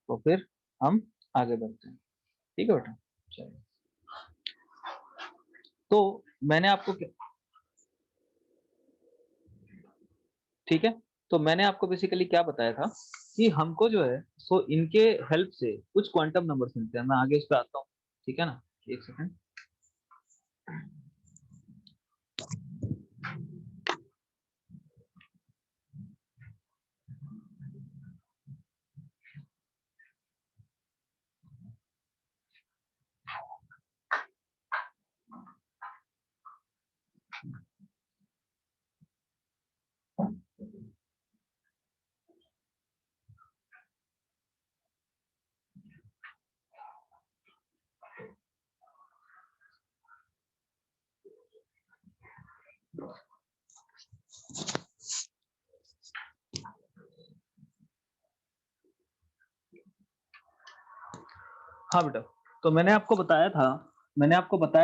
तो फिर हम आगे बढ़ते हैं। ठीक है बेटा? चलिए। तो मैंने आपको ठीक है, तो मैंने आपको बेसिकली क्या बताया था कि हमको जो है सो इनके हेल्प से कुछ क्वांटम नंबर्स मिलते हैं। मैं आगे इस पे आता हूँ, ठीक है ना? एक सेकंड। हाँ बेटा, तो मैंने आपको बताया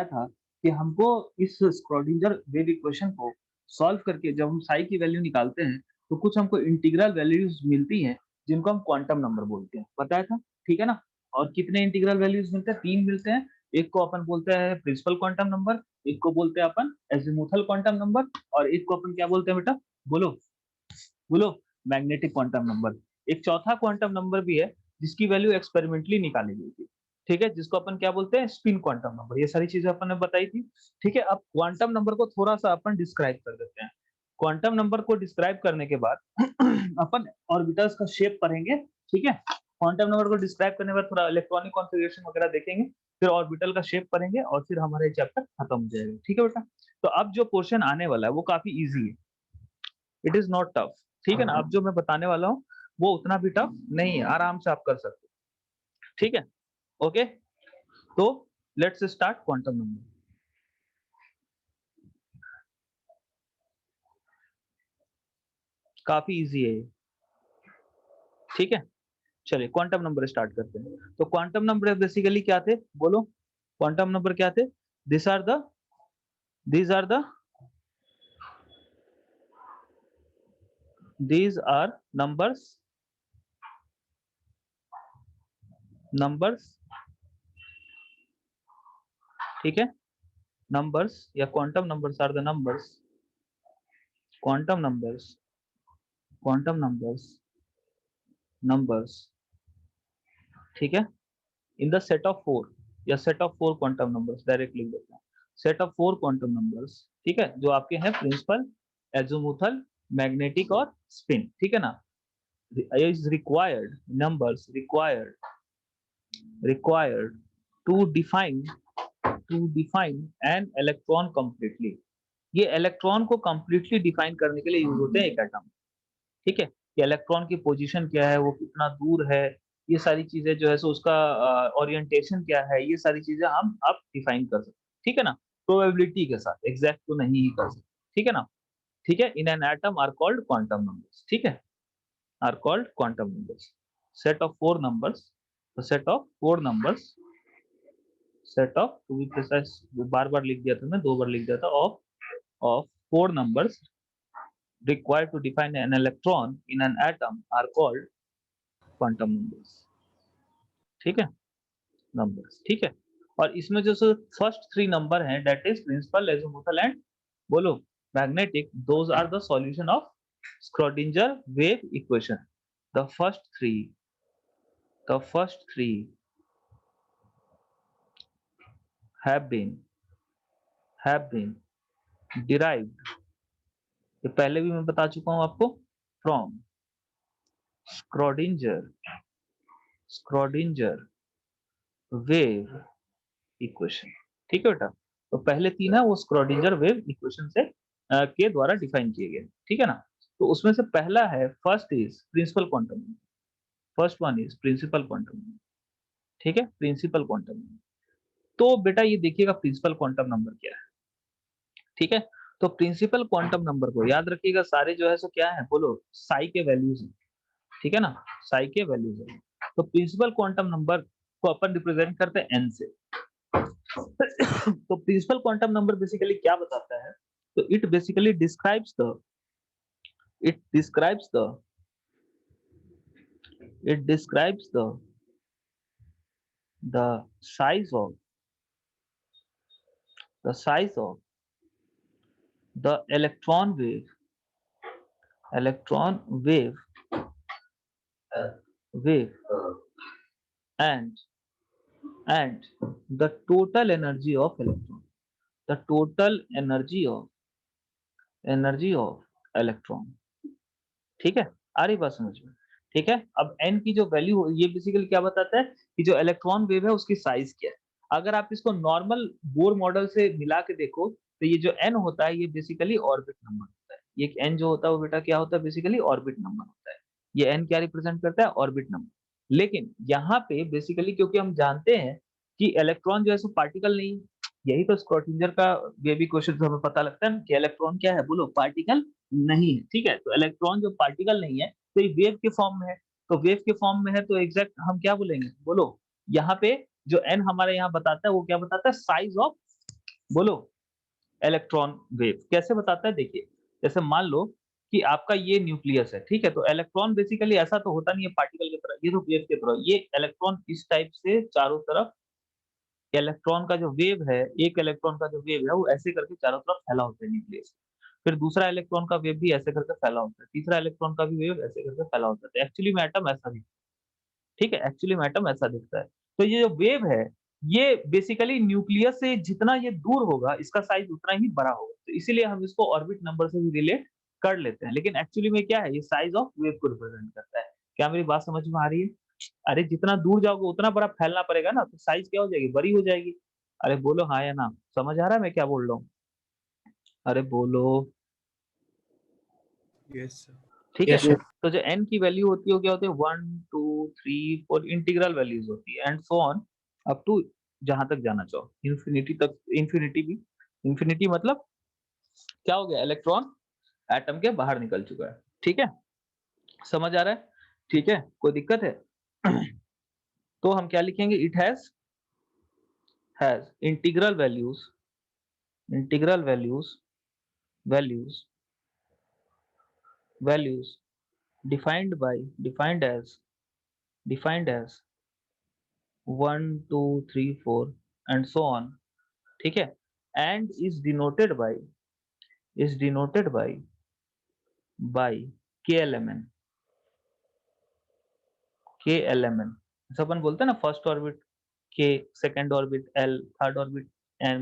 था कि हमको इस स्क्रोडिंगर वेव इक्वेशन को सॉल्व करके जब हम साई की वैल्यू निकालते हैं, तो कुछ हमको इंटीग्रल वैल्यूज मिलती हैं, जिनको हम क्वांटम नंबर बोलते हैं। बताया था, ठीक है ना? और कितने इंटीग्रल वैल्यूज मिलते हैं? 3 मिलते हैं। एक को अपन बोलते हैं प्रिंसिपल क्वांटम नंबर, एक को बोलते हैं अपन एजीमुथल क्वांटम नंबर, और एक को अपन क्या बोलते हैं बेटा? बोलो, बोलो। Magnetic quantum number. एक चौथा क्वांटम नंबर भी है, जिसकी वैल्यू एक्सपेरिमेंटली निकाली गई थी। ठीक है, जिसको अपन क्या बोलते हैं? Spin quantum number. ये सारी चीजें अपन ने बताई थी। ठीक है, अब क्वांटम नंबर को थोड़ा सा अपन डिस्क्राइब कर देते हैं। क्वांटम नंबर को डिस्क्राइब करने के बाद अपन ऑर्बिटल्स का शेप पढ़ेंगे। ठीक है, क्वांटम नंबर को डिस्क्राइब करने के बाद थोड़ा इलेक्ट्रॉनिक कॉन्फ़िगरेशन वगैरह देखेंगे, फिर ऑर्बिटल का शेप पढ़ेंगे और फिर हमारा ये चैप्टर खत्म हो जाएगा। ठीक है बेटा? तो अब जो क्वेश्चन आने वाला है वो काफी इजी है। It is not tough. ठीक है ना? अब जो मैं बताने वाला हूँ वो उतना भी टफ नहीं है, आराम से आप कर सकते हो। ठीक है? ओके, तो लेट्स स्टार्ट क्वांटम नंबर। काफी इजी है ये। ठीक है, चलिए क्वांटम नंबर स्टार्ट करते हैं। तो क्वांटम नंबर बेसिकली क्या थे? बोलो, क्वांटम नंबर क्या थे? This are the these are the these are numbers। ठीक है, नंबर्स या quantum numbers are the numbers, quantum numbers, quantum numbers, numbers. ठीक है, in the set of four या set of four quantum numbers, direct लिख देते हैं। Set of four quantum numbers, ठीक है, जो आपके हैं प्रिंसिपल, एजीमुथल, मैग्नेटिक और स्पिन। ठीक है ना? Is required numbers required to define an electron completely। ये इलेक्ट्रॉन को कंप्लीटली डिफाइन करने के लिए यूज होते हैं एक एटम। ठीक है, कि इलेक्ट्रॉन की पोजीशन क्या है, वो कितना दूर है, ये सारी चीजें जो है सो उसका ओरिएंटेशन क्या है, ये सारी चीजें हम आप डिफाइन कर सकते हैं। ठीक है ना? प्रोबेबिलिटी के साथ, एग्जैक्ट तो नहीं ही कर सकते। ठीक है ना? ठीक है, in an atom are called quantum numbers. ठीक है, are called quantum numbers. Set of four numbers, the set of four numbers, set of, to be precise, बार बार लिख दिया था मैं, 2 बार लिख दिया था, of four numbers required to define an electron in an atom are called quantum numbers। ठीक है, नंबर्स। ठीक है, और इसमें जो फर्स्ट 3 नंबर हैं, that is principal, azimuthal and बोलो magnetic, those are the solution of Schrodinger wave equation. The first three the first three have been derived, ये पहले भी मैं बता चुका हूं आपको, from Schrödinger Schrödinger wave equation. ठीक है बेटा? तो पहले 3 है वो स्क्रोडिंजर वेव इक्वेशन से के द्वारा डिफाइन किए गए। ठीक है ना? तो उसमें से पहला है, first is principal quantum number. First one is principal quantum number. ठीक है, प्रिंसिपल क्वांटम नंबर। तो बेटा ये देखिएगा प्रिंसिपल क्वांटम नंबर क्या है। ठीक है, तो प्रिंसिपल क्वांटम नंबर को याद रखिएगा, सारे जो है सो क्या है? बोलो, साई के वैल्यूज हैं। ठीक है ना? साई के वैल्यूज है। तो प्रिंसिपल क्वांटम नंबर को अपन रिप्रेजेंट करते हैं एन से। तो प्रिंसिपल क्वांटम नंबर बेसिकली क्या बताता है? तो it describes the It describes the size of the size of the electron wave and and the total energy of electron. The total energy of electron. ठीक है, आ रही बात समझ में? ठीक है, अब n की जो वैल्यू ये बेसिकली क्या बताता है कि जो इलेक्ट्रॉन वेव है उसकी साइज क्या है। अगर आप इसको नॉर्मल बोर मॉडल से मिला के देखो तो ये जो n होता है ये बेसिकली ऑर्बिट नंबर होता है। ये n जो होता है वो बेटा क्या होता है बेसिकली ऑर्बिट नंबर होता है। ये n क्या रिप्रेजेंट करता है ऑर्बिट नंबर। लेकिन यहाँ पे बेसिकली क्योंकि हम जानते हैं कि इलेक्ट्रॉन जो है सो पार्टिकल नहीं है, यही तो स्क्रॉडिंजर का बेबी क्वेश्चन से हमें पता लगता है ना कि इलेक्ट्रॉन क्या है बोलो पार्टिकल नहीं है, ठीक है? तो इलेक्ट्रॉन जो पार्टिकल नहीं है, तो ये वेव के फॉर्म में है, तो वेव के फॉर्म में है तो एग्ज़ैक्ट हम क्या बोलेंगे? बोलो, यहाँ पे जो n हमारे यहाँ बताता है वो क्या बताता है? साइज़ ऑफ बोलो इलेक्ट्रॉन वेव। कैसे बताता है? देखिए, जैसे मान लो कि आपका ये न्यूक्लियस है, ठीक है? तो इलेक्ट्रॉन बेसिकली ऐसा तो होता नहीं है पार्टिकल की तरह, ये तो वेव की तरह। ये इलेक्ट्रॉन इस टाइप से चारों तरफ इलेक्ट्रॉन का जो वेव है, एक इलेक्ट्रॉन का जो वेव है वो ऐसे करके चारों तरफ फैला होता है न्यूक्लियस। फिर दूसरा इलेक्ट्रॉन का वेव भी ऐसे करके फैला होता है, तीसरा इलेक्ट्रॉन का भी वेव ऐसे करके फैला होता है। तो एक्चुअली में एटम ऐसा दिखता है, ठीक है? एक्चुअली में एटम ऐसा दिखता है। तो ये जो वेव है, ये बेसिकली न्यूक्लियस से जितना ये दूर होगा, इसका साइज़ उतना ही बड़ा होगा। तो इसीलिए हम इसको ऑर्बिट नंबर से भी रिलेट कर लेते हैं। लेकिन एक्चुअली में क्या है, ये साइज़ ऑफ वेव को रिप्रेजेंट करता है। क्या मेरी बात समझ में आ रही है? अरे जितना दूर जाओगे उतना बड़ा फैलना पड़ेगा ना, तो साइज़ क्या हो जाएगी? बड़ी हो जाएगी। अरे बोलो हाँ या ना? समझ आ रहा है मैं क्या बोल रहा हूँ? अरे बोलो। Yes sir. ठीक है? तो जो n की वैल्यू होती है वो क्या होती है 1, 2, 3, 4 इंटीग्रल वैल्यूज़ होती है and so on up to जहाँ तक जाना चाहो। इंफिनिटी तक इंफिनिटी भी इंफिनिटी मतलब क्या हो गया इलेक्ट्रॉन एटम के बाहर निकल चुका है। ठीक है? समझ आ रहा है? ठीक है? कोई दिक्कत है? तो हम क्या लिखेंगे it has integral values values defined by defined as 1, 2, 3, 4 and so on ठीक है? And is denoted by KLMN KLMN जैसे अपन बोलते हैं ना first orbit K, second orbit L, third orbit M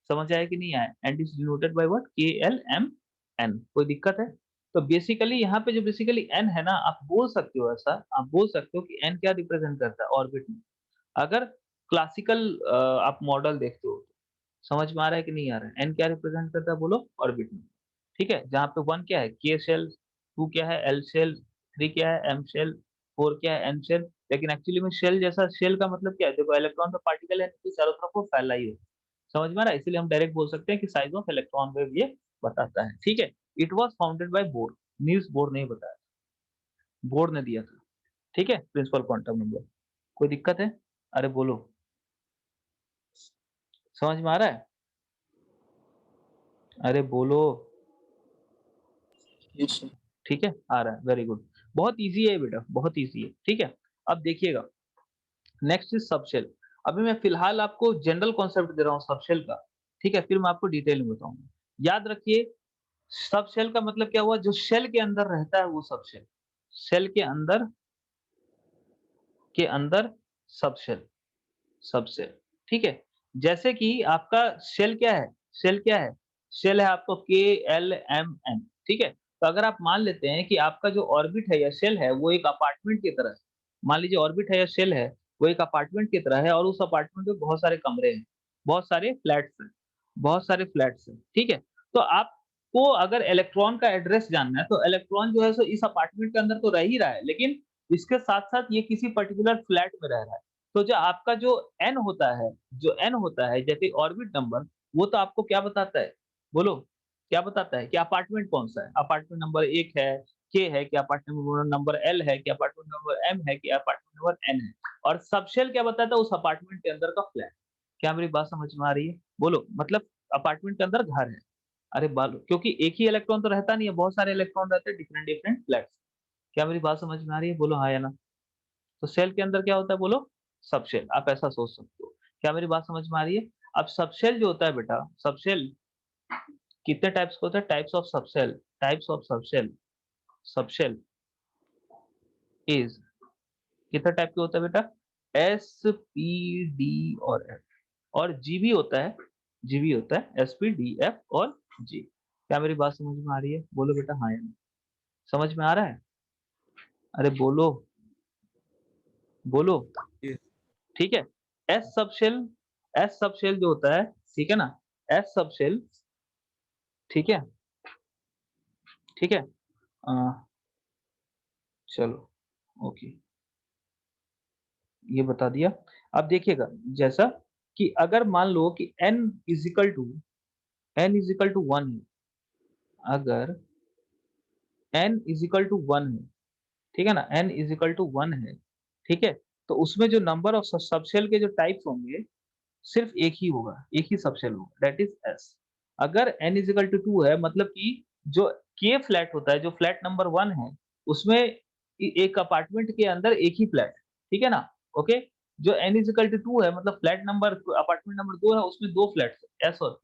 समझ आया कि नहीं आया? And is denoted by what? KLMN कोई दिक्कत है? तो बेसिकली यहाँ पे जो बेसिकली N है ना आप बोल सकते हो ऐसा, आप बोल सकते हो कि N क्या रिप्रेजेंट करता है ऑर्बिट में। अगर क्लासिकल आप मॉडल देखते हो समझ में आ रहा है कि नहीं आ रहा है? n क्या रिप्रेजेंट करता है बोलो? ऑर्बिट में, ठीक है? जहाँ पे 1 क्या है? k शेल, 2 क्या है? l शेल, 3 क्या है? m शेल, 4 क्या है? n shell. लेकिन एक्चुअली में शेल जैसा शेल का मतलब क्या है? देखो इलेक्ट्रॉन तो पार्टिकल है तो चारों तरफ वो फैला ही हो। समझ में आ रहा है? इसीलिए हम डायरेक्ट बोल सकते हैं कि साइज़ ऑफ इलेक्ट्रॉन वेव ये बताता है, ठीक है? It was founded by Bohr, Niels Bohr ने बताया, बोर ने दिया था, ठीक है? Principal quantum number. कोई दिक्कत है? अरे बोलो, समझ में आ रहा है? अरे बोलो। Yes sir. ठीक है? आ रहा है, वेरी गुड। बहुत ईज़ी है बेटा, बहुत ईज़ी है, ठीक है? अब देखिएगा, नेक्स्ट इज़ सबशेल। अभी मैं फिलहाल आपको जनरल कॉन्सेप्ट दे रहा हूँ सबशेल का, ठीक है? फिर मैं आपको डिटेल में बताऊँगा। याद रखिए, सबशेल का मतलब क्या हुआ? जो शेल के अंदर रहता है वो सबशेल। शेल के अंदर सबशेल सबशेल, ठीक है? जैसे कि आपका शेल क्या है? शेल क्या है? शेल है आपका KLMN, ठीक है? तो अगर आप मान लेते हैं कि आपका जो ऑर्बिट है या शेल है, वो एक अपार्टमेंट की तरह है। मान लीजिए ऑर्बिट है या शेल है, वो एक अपार्टमेंट की तरह है और उस अपार्टमेंट में बहुत सारे कमरे हैं, बहुत सारे फ्लैट्स हैं, ठीक है? तो आपको अगर इलेक्ट्रॉन का एड्रेस जानना है, तो इलेक्ट्रॉन जो है सो इस अपार्टमेंट के अंदर तो रह ही रहा है, लेकिन इसके साथ-साथ ये किसी पर्टिकुलर फ्लैट में रह रहा है। तो जो आपका जो n होता है जैसे ऑर्बिट नंबर, वो तो आपको क्या बताता है? बोलो, क्या बताता है कि अपार्टमेंट कौन-सा है? अपार्टमेंट नंबर 1 है, K है कि अपार्टमेंट नंबर L है कि अपार्टमेंट नंबर M है कि अपार्टमेंट नंबर N है। और सबशेल क्या बताता है? उस अपार्टमेंट के अंदर का फ्लैट। क्या मेरी बात समझ में आ रही है? बोलो, मतलब अपार्टमेंट के अंदर घर है। अरे बालो क्योंकि एक ही इलेक्ट्रॉन तो रहता नहीं है, बहुत सारे इलेक्ट्रॉन रहते हैं डिफरेंट डिफरेंट फ्लैट्स। क्या मेरी बात समझ में आ रही है? बोलो हाँ या ना? तो सेल के अंदर क्या होता है बोलो? सबशेल। आप ऐसा सोच सकते हो। क्या मेरी बात समझ में आ रही है? अब सबशेल जो होता है बेटा, सबशेल कितने टाइप्स के होते हैं? Types of subshell, types of subshell, subshell is कितने टाइप के होता है बेटा? एस, पी, डी और एफ, और जी भी होता है, जी भी होता है, एस, पी, डी, एफ और जी। क्या मेरी बात समझ में आ रही है? बोलो बेटा हाँ या नहीं? समझ में आ रहा है? अरे बोलो, बोलो। Yes. ठीक है? एस सबशेल, एस सबशेल जो होता है, ठीक है ना? एस सबशेल, ठीक है? ठीक है? अ, चलो, ओके, ये बता दिया। अब देखिएगा, जैसा कि अगर मान लो कि n = 1 है, अगर n = 1 है, ठीक है ना? n = 1 है, ठीक है? तो उसमें जो नंबर ऑफ सबशेल के जो टाइप्स होंगे, सिर्फ एक ही होगा, एक ही सबशेल होगा, दैट इज़ एस। अगर n = 2 है, मतलब कि जो k फ्लैट होता है, जो फ्लैट नंबर 1 है, उसमें एक अपार्टमेंट के अंदर एक ही फ्लैट है, ठीक है ना? ओके? जो n = 2 है, मतलब फ्लैट नंबर अपार्टमेंट नंबर 2 है, उसमें 2 फ्लैट्स है, एस और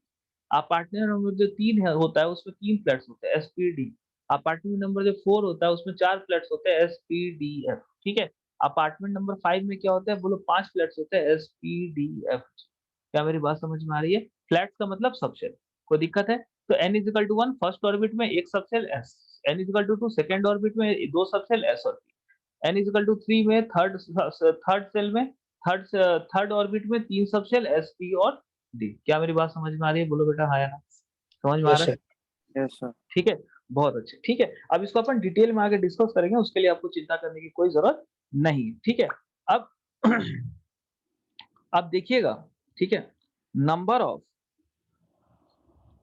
अपार्टमेंट नंबर जो 3 है होता है, उसमें 3 फ्लैट्स होते हैं, एसपीडी। अपार्टमेंट नंबर जो 4 होता है, उसमें 4 फ्लैट्स होते हैं, एसपीडीएफ, ठीक है? अपार्टमेंट नंबर 5 में क्या होता है? बोलो 5 फ्लैट्स होते हैं, एसपीडीएफ। क्या मेरी बात समझ में आ रही है? फ्लैट्स का मतलब सबसेल। कोई दिक्कत है? तो n = 1 फर्स्ट ऑर्बिट में एक subshell S, n = 2 second orbit में 2 सबसेल एस और पी, n = 3 में थर्ड सेल में थर्ड थर्ड ऑर्बिट में 3 सबसेल एस, पी और डी। क्या मेरी बात समझ में आ रही है? बोलो बेटा हाँ या ना? समझ में आ Yes, रहा है? sir. Yes, sir. ठीक है? बहुत अच्छे, ठीक है। अब इसको अपन डिटेल में आगे डिस्कस करेंगे, उसके लिए आपको चिंता करने की कोई ज़रूरत नहीं है, ठीक है? अब अब देखिएगा, ठीक है? Number of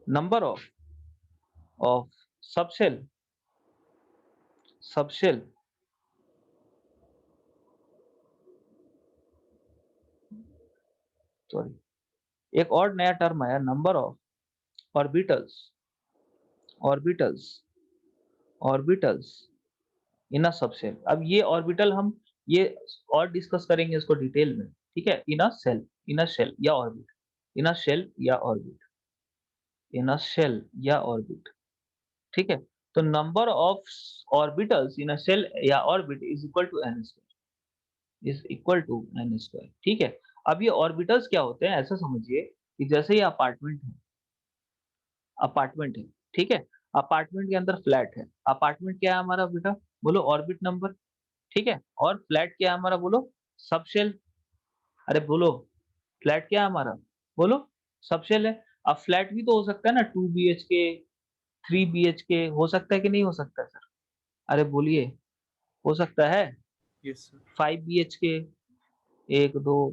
number of subshell subshell sorry, एक और नया टर्म आया, number of orbitals orbitals orbitals in a subshell. अब ये ऑर्बिटल हम ये और डिस्कस करेंगे इसको डिटेल में, ठीक है? In a cell, in a shell या ऑर्बिट, इन अ शेल या ऑर्बिट, इन अ शेल या ऑर्बिट, ठीक है? तो number of orbitals in a shell या orbit is equal to n square, is equal to n square, ठीक है? अब ये ऑर्बिटल्स क्या होते हैं, ऐसा समझिए कि जैसे ये अपार्टमेंट है, ठीक है? अपार्टमेंट के अंदर फ्लैट है। अपार्टमेंट क्या है हमारा बेटा? बोलो ऑर्बिट नंबर, ठीक है? और फ्लैट क्या है हमारा? बोलो सबशेल। अरे बोलो, फ्लैट क्या है हमारा? बोलो सबशेल है। अब फ्लैट भी तो हो सकता है ना, 2 बीएचके, 3 बीएचके, हो सकता है कि नहीं हो सकता सर? अरे बोलिए, हो सकता है? Yes, sir. 5 बीएचके, 1, 2,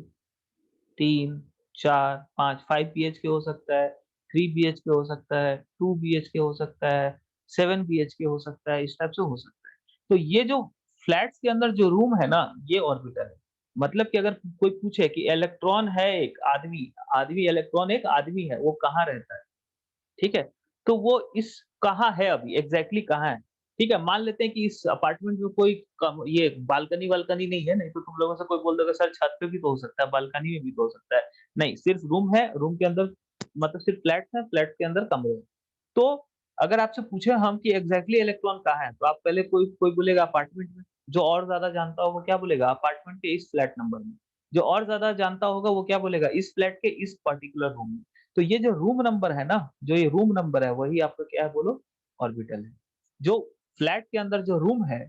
3, 4, 5, 5 बीएचके हो सकता है, 3 बीएचके हो सकता है, 2 बीएचके हो सकता है, 7 बीएचके हो सकता है, इस टाइप से हो सकता है। तो ये जो फ्लैट्स के अंदर जो रूम है ना, ये ऑर्बिटल है। मतलब कि अगर कोई पूछे कि इलेक्ट्रॉन है एक आदमी, आदमी इलेक्ट्रॉन एक आदमी है, वो कहाँ रहता है? ठीक है? तो वो इस कहाँ है अभी, एग्ज़ैक्टली कहाँ है? ठीक है? मान लेते हैं कि इस अपार्टमेंट में कोई कम ये बालकनी-वाल्कनी नहीं है, नहीं तो तुम लोगों से कोई बोल देगा सर छत पे भी तो हो सकता है, बालकनी में भी तो हो सकता है। नहीं, सिर्फ रूम है, रूम के अंदर मतलब सिर्फ फ्लैट्स हैं, फ्लैट के अंदर कमरे हैं। तो अगर आपसे पूछे हम कि एग्ज़ैक्टली इलेक्ट्रॉन कहाँ है? तो आप पहले कोई कोई बोलेगा अपार्टमेंट में, जो और ज़्यादा जानता होगा वो क्या बोलेगा? अपार्टमेंट के इस फ्लैट नंबर में। जो और ज़्यादा जानता होगा वो क्या बोलेगा? इस फ्लैट के इस पर्टिकुलर रूम में। तो ये जो रूम नंबर है ना, जो ये रूम नंबर है वही आपका क्या है बोलो? ऑर्बिटल है। जो फ्लैट के अंदर जो रूम है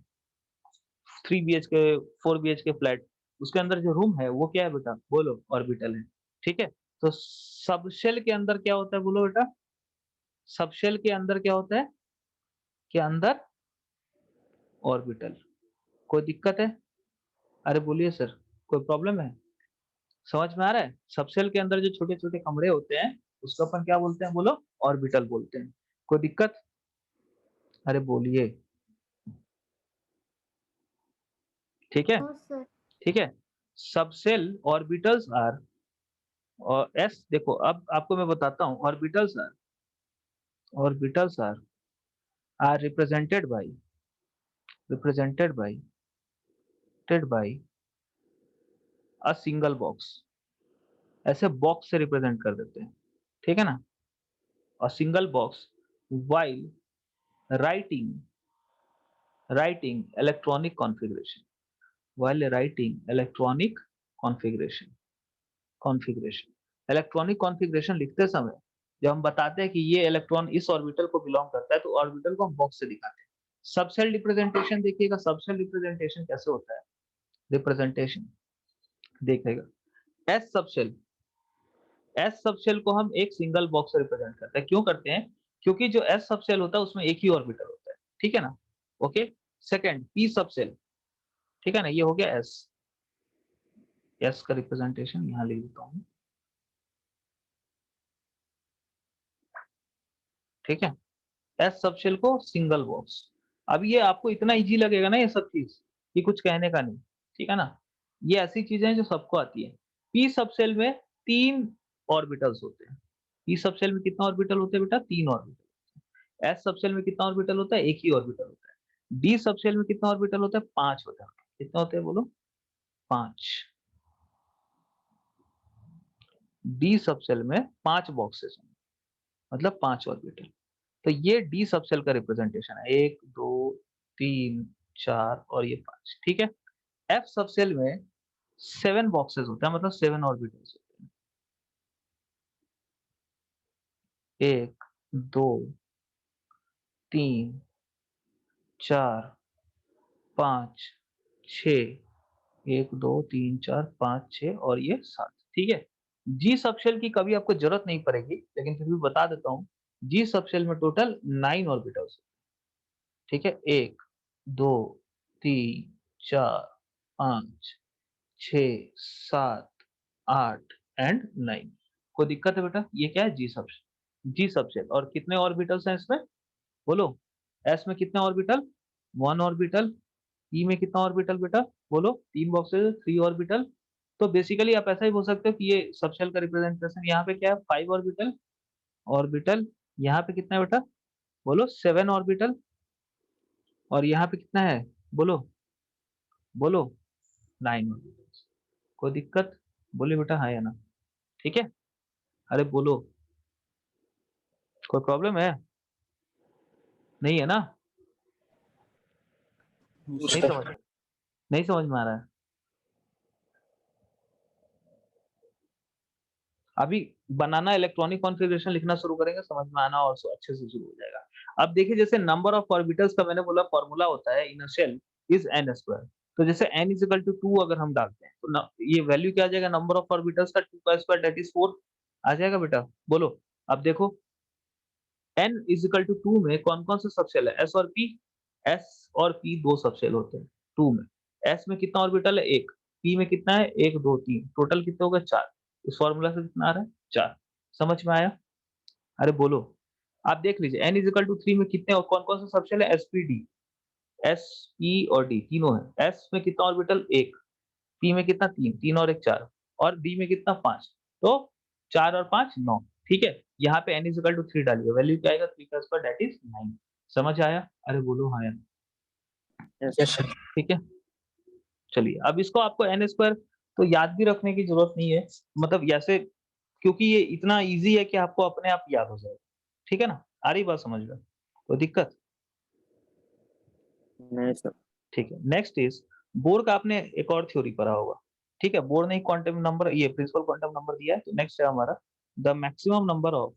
3 बीएचके, 4 बीएचके फ्लैट, उसके अंदर जो रूम है वो क्या है बेटा? बोलो ऑर्बिटल है। ठीक है? तो सबशेल के अंदर क्या होता है बोलो बेटा? सबशेल के अंदर क्या होता है? के अंदर ऑर्बिटल। कोई दिक्कत है? अरे बोलिए सर, कोई प्रॉब्लम है? समझ में आ रहा है? सबशेल के अंदर जो छोटे-छोटे कमरे होते हैं, उसको अपन क्या बोलते हैं बोलो? ऑर्बिटल बोलते हैं। कोई दिक्कत? अरे बोलिए। ठीक है? No sir. ठीक है? सबसेल ऑर्बिटल्स आर और एस देखो अब आपको मैं बताता हूँ orbitals are represented by ted by a single box, ऐसे बॉक्स से रिप्रेजेंट कर देते हैं, ठीक है ना? A single box while writing writing electronic configuration, while writing electronic configuration configuration. Electronic configuration लिखते समय जब हम बताते हैं कि ये इलेक्ट्रॉन इस ऑर्बिटल को बिलॉन्ग करता है, तो ऑर्बिटल को हम बॉक्स से दिखाते हैं। सबसेल रिप्रेजेंटेशन देखिएगा, सबसेल रिप्रेजेंटेशन कैसे होता है? रिप्रेजेंटेशन देखिएगा, एस सबसेल एस सबसेल को हम एक सिंगल बॉक्स से रिप्रेजेंट करते हैं। क्यों करते हैं? क्योंकि जो एस सबसेल होता है उसमें एक ही ऑर्बिटल होता है, ठीक है ना? ओके, सेकंड पी सबसेल, ठीक है ना? ये हो गया एस, एस का रिप्रेजेंटेशन यहाँ लिख देता हूँ, ठीक है? एस सबशेल को सिंगल बॉक्स। अब ये आपको इतना इजी लगेगा ना ये सब चीज कि कुछ कहने का नहीं, ठीक है ना? ये ऐसी चीजें हैं जो सबको आती है। पी सबशेल में 3 ऑर्बिटल्स होते हैं। पी सबशेल में कितना ऑर्बिटल होते हैं बेटा? 3 ऑर्बिटल। एस सबशेल में कितना ऑर्बिटल होता है? एक ही ऑर्बिटल होता है। डी सबशेल में कितना ऑर्बिटल होता है? 5 होता है। कितना होते हैं बोलो? 5। डी सबशेल में 5 बॉक्सेस हैं, मतलब 5 ऑर्बिटल। तो ये डी सबसेल का रिप्रेजेंटेशन है, 1 2 3 4 और ये 5, ठीक है? एफ सबसेल में 7 बॉक्सेस होते हैं, मतलब 7 ऑर्बिटल्स होते हैं। 1 2 3 4 5 6, 1 2 3 4 5 6 और ये 7, ठीक है? जी सबशेल की कभी आपको जरूरत नहीं पड़ेगी, लेकिन फिर भी बता देता हूँ। जी सबशेल में टोटल 9 ऑर्बिटल्स, ठीक है? 1 2 3 4 5 6 7 8 एंड 9। कोई दिक्कत है बेटा? ये क्या है? जी सबशेल। जी सबशेल और कितने ऑर्बिटल्स हैं इसमें? बोलो। एस में कितने ऑर्बिटल? 1 ऑर्बिटल। ई में कितना ऑर्बिटल बेटा? बोलो। 3 बॉक्सेस, 3 ऑर्बिटल। तो बेसिकली आप ऐसा ही बोल सकते हो कि ये सबशेल का रिप्रेजेंटेशन यहाँ पे क्या है? 5 ऑर्बिटल। ऑर्बिटल यहाँ पे कितना है बेटा? बोलो। 7 ऑर्बिटल। और यहाँ पे कितना है? बोलो, बोलो। 9 ऑर्बिटल्स। कोई दिक्कत? बोलिए बेटा हाँ या ना? ठीक है? अरे बोलो, कोई प्रॉब्लम है? नहीं है ना? नहीं सर। समझ नहीं समझ में आ रहा है? अभी बनाना इलेक्ट्रॉनिक कॉन्फ़िगरेशन लिखना शुरू करेंगे, समझ में आना और अच्छे से शुरू हो जाएगा। अब देखिए जैसे नंबर ऑफ ऑर्बिटल्स का मैंने बोला फॉर्मूला होता है in a shell is n square. तो जैसे n इज़ इक्वल टू 2 अगर हम डालते हैं, तो न ये वैल्यू क्या आ जाएगा नंबर ऑफ ऑर्बिटल्स का? 2 का स्क्वायर दैट इज़ 4 आ जाएगा बेटा। बोलो। अब देखो n इज़ इक्वल टू 2 में कौन-कौन से सबशेल है? s और p। s और p 2 सबशेल होते हैं 2 में। s में कितना ऑर्बिटल है? 1। p में कितना है? 1 2 3 टोटल कितने हो गए? 4। इस फॉर्मूला से कितना आ रहा है? 4। समझ में आया? अरे बोलो। आप देख लीजिए n इज़ इक्वल टू 3 में कितने और कौन-कौन से सबशेल है? s p d। s p और d तीनों हैं। s में कितना ऑर्बिटल? 1। p में कितना? 3, 3 और 1 4 और d में कितना? 5। तो 4 और 5 9, ठीक है? यहाँ पे n इज़ इक्वल टू 3 डालिए, वैल्यू क्या आएगा? 3 का स्क्वायर दैट इज़ 9। समझ आया? अरे बोलो हाँ या ना? Yes sir. ठीक है? चलिए, अब इसको आपको n स्क्वायर तो याद भी रखने की ज़रूरत नहीं है, मतलब ऐसे क्योंकि ये इतना ईज़ी है कि आपको अपने आप याद हो जाएगा। ठीक है ना? आ रही बात समझ में? कोई दिक्कत? नहीं सर। ठीक है, नेक्स्ट इज़ बोर का आपने एक और थ्योरी पढ़ा होगा, ठीक है? बोर ने क्वांटम नंबर ये प्रिंसिपल क्वांटम नंबर दिया है, तो नेक्स्ट है हमारा the maximum number of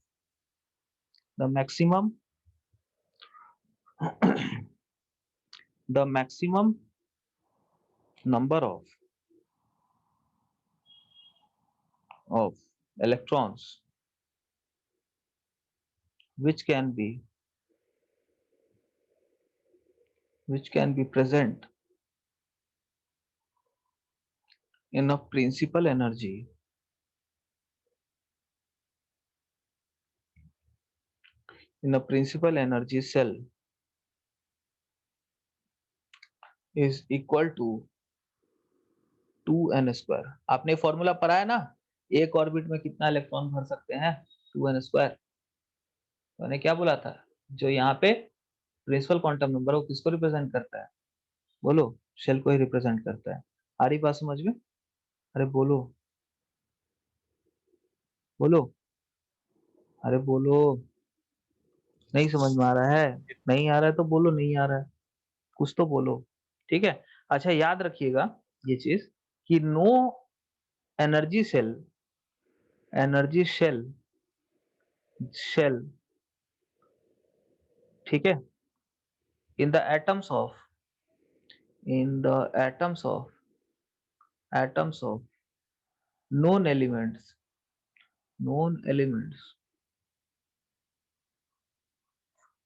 the maximum the maximum number of electrons which can be which can be present in a principal energy cell is equal to 2n square. आपने formula पढ़ा है ना? एक ऑर्बिट में कितना electron भर सकते हैं? 2n square. मैंने क्या बोला था? जो यहाँ पे प्रिंसिपल क्वांटम नंबर है वो किसको रिप्रेजेंट करता है? बोलो। शेल को ही रिप्रेजेंट करता है। आ रही बात समझ में? अरे बोलो, बोलो, अरे बोलो। नहीं समझ में आ रहा है? नहीं आ रहा है तो बोलो नहीं आ रहा है, कुछ तो बोलो। ठीक है? अच्छा याद रखिएगा ये चीज़ कि no energy shell, energy shell, shell, ठीक है? In the atoms of, in the atoms of known elements, known elements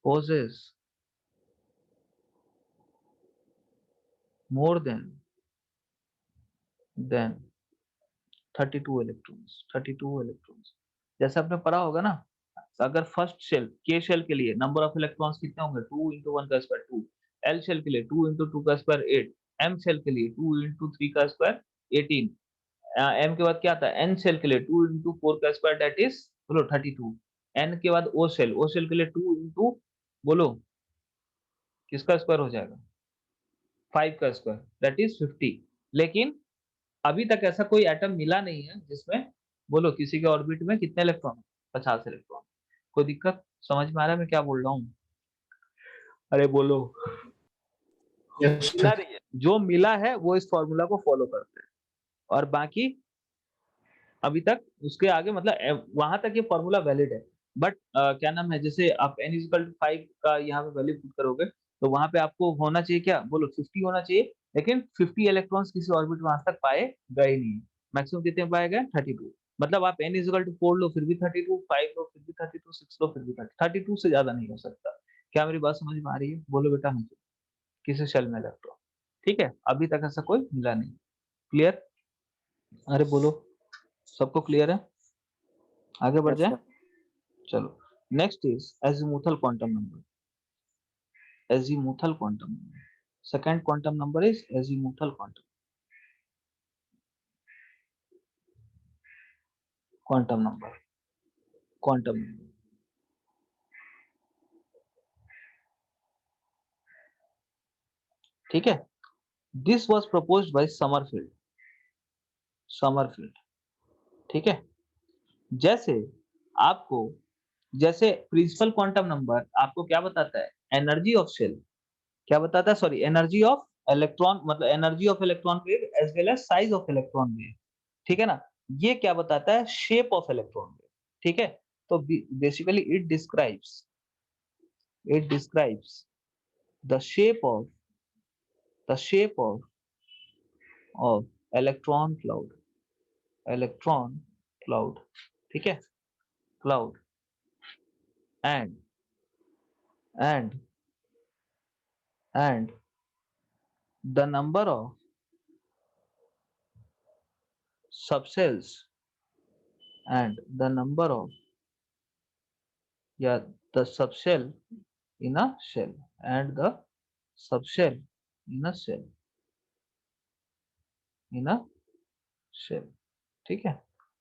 possess more than 32 electrons, 32 electrons। जैसे आपने पढ़ा होगा ना, अगर फर्स्ट शेल के शेल के लिए नंबर ऑफ इलेक्ट्रॉन्स कितने होंगे, 2 into 1 का स्क्वायर 2, एल शेल के लिए 2 into 2 का स्क्वायर 8, एम शेल के लिए 2 into 3 का स्क्वायर 18, एम के बाद क्या आता है, एन शेल के लिए 2 into 4 का स्क्वायर दैट इज बोलो 32, एन के बाद ओ शेल के लिए 2 into बोलो किसका स्क्वायर हो जाएगा, 5 का स्क्वायर दैट इज 50। लेकिन अभी तक ऐसा कोई एटम मिला नहीं है जिसमें बोलो किसी के ऑर्बिट में कितने इलेक्ट्रॉन, 50 इलेक्ट्रॉन। कोई दिक्कत समझ में आ रहा है मैं क्या बोल रहा हूँ? अरे बोलो। Yes, मिला sir. नहीं है, जो मिला है वो इस फॉर्मूला को फॉलो करते हैं, और बाकी अभी तक उसके आगे मतलब वहां तक ये फॉर्मूला वैलिड है। बट क्या नाम है, जैसे आप n इज इक्वल टू 5 का यहाँ पे वैल्यू पुट करोगे तो वहां पे आपको होना चाहिए क्या, बोलो 50 होना चाहिए। लेकिन 50 इलेक्ट्रॉन्स किसी ऑर्बिट में आज तक पाए गए नहीं। मैक्सिमम कितने पाए गए, 32। मतलब आप n इज इक्वल टू 4 लो फिर भी 32, 5 लो फिर भी 32, 6 लो फिर भी 32 से ज्यादा नहीं हो सकता। क्या मेरी बात समझ में आ रही है, बोलो बेटा मुझे, किसी शेल में इलेक्ट्रॉन। ठीक है, अभी तक ऐसा कोई मिला नहीं। क्लियर? अरे बोलो, सबको क्लियर है? आगे बढ़ Yes, जाए? sir. चलो, next is azimuthal quantum number. Azimuthal quantum number, second quantum number is azimuthal quantum number, quantum number. ठीक है, this was proposed by Sommerfeld, Sommerfeld. ठीक है, जैसे आपको, जैसे प्रिंसिपल क्वांटम नंबर आपको क्या बताता है, एनर्जी ऑफ शेल, क्या बताता है, सॉरी, एनर्जी ऑफ इलेक्ट्रॉन, मतलब energy of electron wave as well as size of electron wave. ठीक है ना? ये क्या बताता है, शेप ऑफ इलेक्ट्रॉन वेव। ठीक है, तो basically it describes the shape of, the shape of electron cloud, electron cloud. ठीक है, cloud and and and the number of subshells and the number of, या the subshell in a shell and the subshell in a shell, in a shell। ठीक है,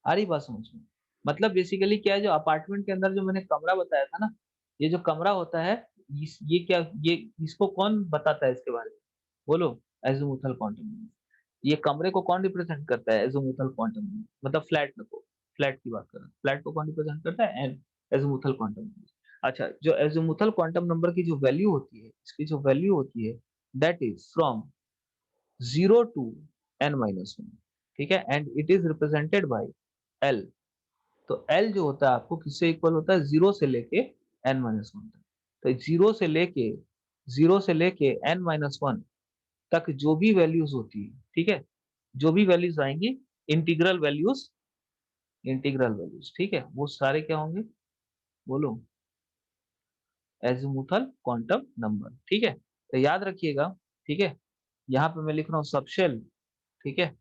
आ रही बात समझ में? मतलब बेसिकली क्या है, जो अपार्टमेंट के अंदर जो मैंने कमरा बताया था ना, ये जो कमरा होता है, ये क्या, ये इसको कौन बताता है इसके बारे में, बोलो, एजीमुथल क्वांटम। ये कमरे को कौन रिप्रेजेंट करता है, एजीमुथल क्वांटम, मतलब फ्लैट को, फ्लैट की बात कर रहे हैं, फ्लैट को कौन रिप्रेजेंट करता है, एजीमुथल क्वांटम। अच्छा, जो एजीमुथल क्वांटम नंबर की जो वैल्यू होती है, इसकी जो वैल्यू होती है, that is from 0 to n-1। ठीक है, and it is represented by l। तो l जो होता है आपको किससे इक्वल होता है, 0 से लेके n-1 तक। तो 0 से लेके n-1 तक जो भी वैल्यूज होती है, ठीक है, जो भी वैल्यूज आएंगी, इंटीग्रल वैल्यूज, इंटीग्रल वैल्यूज, ठीक है, वो सारे क्या होंगे, बोलो, एजीमुथल क्वांटम नंबर। ठीक है, तो याद रखिएगा। ठीक है, यहाँ पे मैं लिख रहा हूँ सबशेल। ठीक है,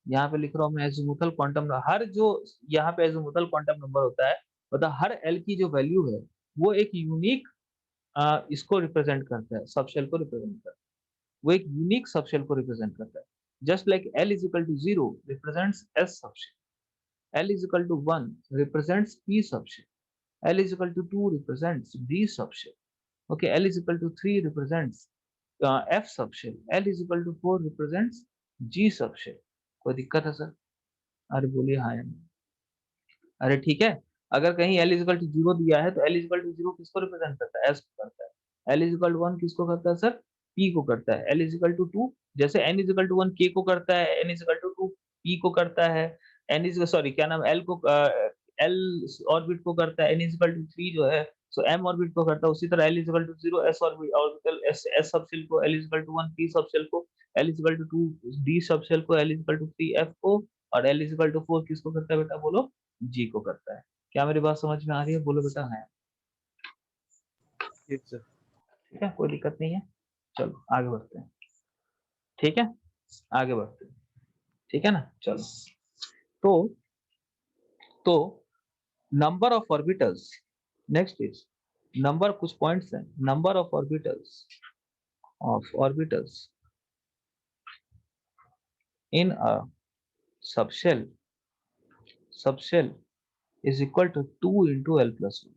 यहाँ पे लिख रहा हूँ मैं एजीमुथल क्वांटम नंबर। हर जो यहाँ पे एजीमुथल क्वांटम नंबर होता है, मतलब हर एल की जो वैल्यू है वो एक यूनिक इसको रिप्रेजेंट करता है, सबशेल को रिप्रेजेंट करता है, वो एक यूनिक सबशेल को रिप्रेजेंट करता है। Just like L is equal to 0 represents S subshell, L is equal to 1 represents P subshell, L is equal to 2 represents D subshell. Okay, L is equal to 3 represents F subshell, L is equal to 4 represents G subshell। कोई दिक्कत है sir? अरे बोलिए हाँ या नहीं। अरे ठीक है, अगर कहीं l इज़ इक्वल टू 0 दिया है तो l इज़ इक्वल टू 0 किसको रिप्रेजेंट करता है? s को करता है। l इज़ इक्वल टू 1 किसको करता है सर? p को करता है। l इज़ इक्वल टू 2 जैसे n is equal to 1 k को करता है, n is equal to 2 p को करता है, n इज़ सॉरी क्या नाम है l को l ऑर्बिट को करता है, n इज़ इक्वल टू 3 जो है सो m ऑर्बिट को करता है। उसी तरह l is equal to 0 s orbital s subshell को, l is equal to 1 p subshell को, l is equal to 2 d subshell को, l is equal to 3 f को और l इज़ इक्वल टू 4 किसको करता है बेटा बोलो? जी को करता है। क्या मेरी बात समझ में आ रही है? बोलो बेटा हाँ। Yes, sir. ठीक है, कोई दिक्कत नहीं है। चलो आगे बढ़ते हैं। ठीक है? आगे बढ़ते हैं। ठीक है ना? चलो। तो तो number of orbitals next is number कुछ पॉइंट्स हैं। Number of orbitals in a subshell subshell is equal to 2 into l plus 1।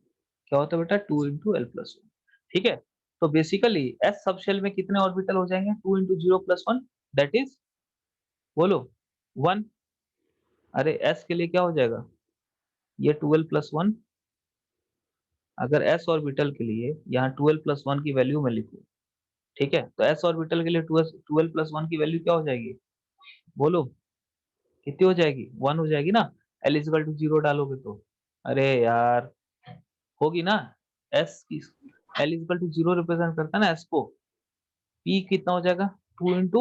क्या होता है बेटा? 2 into l plus 1। ठीक है? तो बेसिकली s सबशेल में कितने ऑर्बिटल हो जाएंगे? 2 into 0 plus 1 दैट इज बोलो 1। अरे s के लिए क्या हो जाएगा? ये 12 प्लस 1। अगर s ऑर्बिटल के लिए यहाँ 12 प्लस 1 की वैल्यू मैं लिखूं, ठीक है? तो s ऑर्बिटल के लिए 12 प्लस 1 की वैल्यू क्या हो जाएगी? बोलो कितनी हो जाएगी? 1 हो जाएगी ना? l इक्वल टू 0 डालोगे तो। अरे यार होगी ना? s की l इक्वल टू 0 रिप्रेजेंट करता है ना s को। p कितना हो जाएगा? 2 इंटू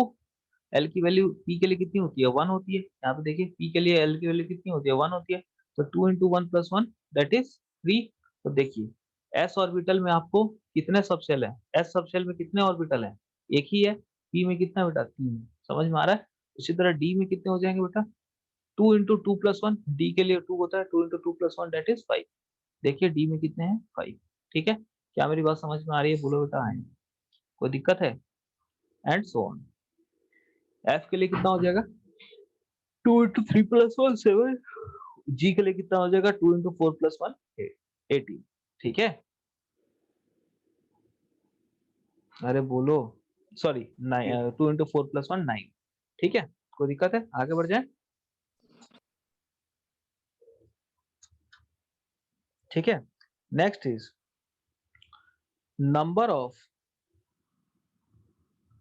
l की वैल्यू p के लिए कितनी होती है? 1 होती है। यहाँ पे देखिए p के लिए l की वैल्यू कितनी होती है? 1 होती है। तो 2 इंटू 1 प्लस 1 दैट इज 3। तो देखिए s ऑर्बिटल में आपको कितने सबशेल हैं? s सबशेल में कितने ऑर्बिटल हैं? एक ही है। p में कितना बेटा? 3। समझ में आ रहा है? उसी तरह d में कितने हो जाएंगे बेटा? 2 इंटू 2 प्लस 1 d के लिए 2 होता है। 2 इंटू 2 प्लस 1 दैट इज 5। देखिए d में कितने हैं? 5। ठीक है? क्या मेरी बात समझ में आ रही है? बोलो बेटा हाँ। कोई दिक्कत है? And so on. f के लिए कितना हो जाएगा? 2 into 3 plus 1 7। जी के लिए कितना हो जाएगा? 2 into 4 plus 1 18। ठीक है? अरे बोलो सॉरी Yes. 2 into 4 plus 1 9। ठीक है? कोई दिक्कत है? आगे बढ़ जाए। ठीक है? Next is number of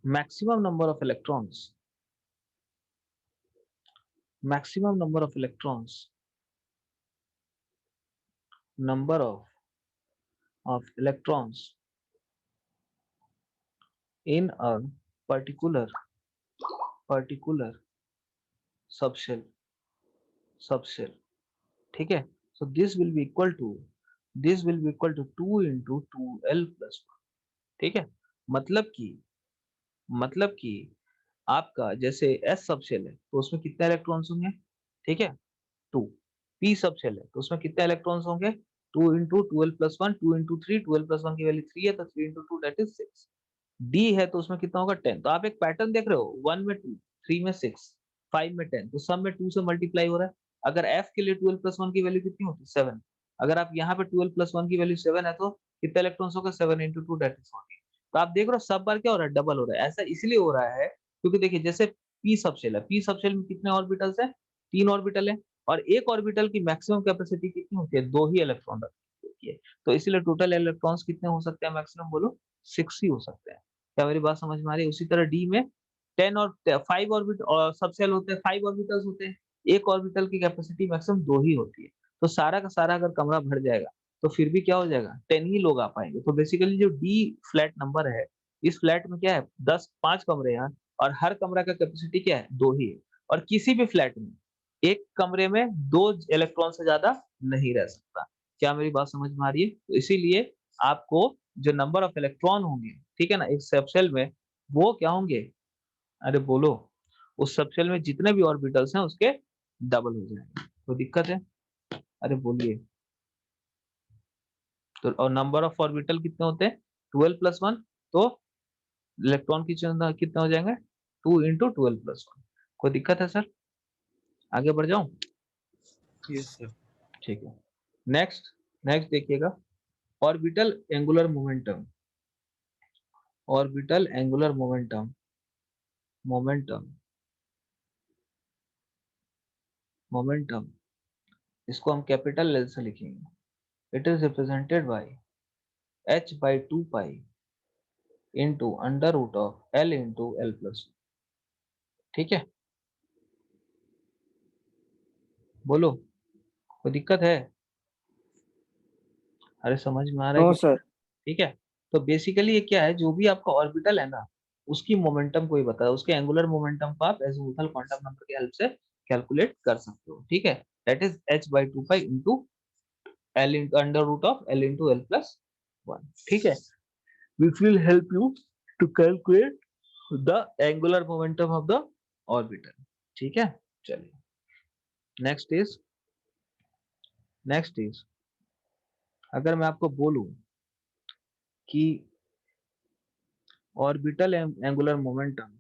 maximum number of electrons maximum number of electrons number of electrons in a particular particular subshell subshell. ठीक है? So this will be equal to 2 into 2l plus 1। ठीक है? मतलब कि मतलब कि आपका जैसे s सबशेल है तो उसमें कितने इलेक्ट्रॉन्स होंगे? ठीक है? 2। p सबशेल है तो उसमें कितने इलेक्ट्रॉन्स होंगे? 2 into 12 plus 1 2 into 3 12 plus 1 की वैल्यू 3 है तो 3 into 2 दैट इज 6। d है तो उसमें कितना होगा? 10। तो आप एक पैटर्न देख रहे हो 1 में 2 3 में 6 5 में 10 तो सब में 2 से मल्टीप्लाई हो रहा है। अगर f के लिए 12 plus 1 की वैल्यू कितनी होती है? 7। अगर आप यहाँ पे 12 plus 1 की वैल्यू 7 है तो कितने इलेक्ट्रॉन्स होगा? 7 into 2 दैट इज 14। तो आप देख रहे हो सब बार क्या हो रहा है? डबल हो रहा है। ऐसा इसलिए हो रहा है क्योंकि देखिए जैसे p सबशेल है, p सबशेल में कितने ऑर्बिटल्स हैं? 3 ऑर्बिटल है और एक ऑर्बिटल की मैक्सिमम कैपेसिटी कितनी होती है? 2 ही इलेक्ट्रॉन रखनी होती है। तो इसीलिए टोटल इलेक्ट्रॉन्स कितने हो सकते हैं मैक्सिमम बोलो? 6 ही हो सकते हैं। क्या मेरी बात समझ में आ रही है? उसी तरह डी में 10 और 5 ऑर्बिट सबसेल होते हैं, 5 ऑर्बिटल्स होते हैं। एक ऑर्बिटल की कैपेसिटी मैक्सिमम 2 ही होती है। तो सारा का सारा अगर कमरा भर जाएगा तो फिर भी क्या हो जाएगा? 10 ही लोग आ पाएंगे। तो बेसिकली जो डी फ्लैट नंबर है, इस फ्लैट में क्या है? 5 कमरे हैं और हर कमरा का कैपेसिटी क्या है? 2 ही है। और किसी भी फ्लैट में एक कमरे में 2 इलेक्ट्रॉन से ज्यादा नहीं रह सकता। क्या मेरी बात समझ में आ रही है? तो इसीलिए आपको जो नंबर ऑफ इलेक्ट्रॉन होंगे, ठीक है ना, एक सबशेल में वो क्या होंगे? अरे बोलो, उस सबशेल में जितने भी ऑर्बिटल्स हैं उसके डबल हो जाएंगे। कोई दिक्कत है? अरे बोलिए। तो और नंबर ऑफ ऑर्बिटल कितने होते हैं? 12 प्लस 1। तो इलेक्ट्रॉन की संख्या कितने हो जाएंगे? 2 into 12 प्लस 1। कोई दिक्कत है सर? आगे बढ़ जाऊं? Yes, sir. ठीक है। नेक्स्ट नेक्स्ट देखिएगा orbital angular momentum orbital angular momentum momentum momentum, इसको हम कैपिटल एल से लिखेंगे। It is represented by h by 2 pi into under root of l into l plus 2। ठीक है, बोलो कोई दिक्कत है? अरे समझ में आ रहा है नो कि? सर। ठीक है, तो बेसिकली ये क्या है, जो भी आपका ऑर्बिटल है ना, उसकी मोमेंटम को ही बताया, उसके एंगुलर मोमेंटम को आप एजीमुथल क्वांटम नंबर की हेल्प से कैलकुलेट कर सकते हो। ठीक है, that is h by 2 pi into l into under root of l into l plus 1। ठीक है, which will help you to calculate the angular momentum of the orbital। ठीक है, चलिए नेक्स्ट इज अगर मैं आपको बोलूं कि orbital angular momentum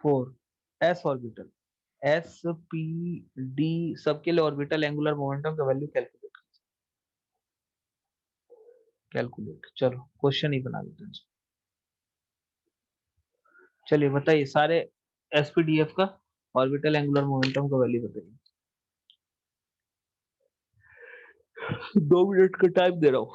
for S orbital, S P D सबके लिए ऑर्बिटल एंगुलर मोमेंटम का वैल्यू कैलकुलेट चलो क्वेश्चन ही बना लेते हैं। चलिए बताइए सारे एसपीडीएफ का ऑर्बिटल एंगुलर मोमेंटम का वैल्यू बताइए। 2 मिनट का टाइम दे रहा हूँ।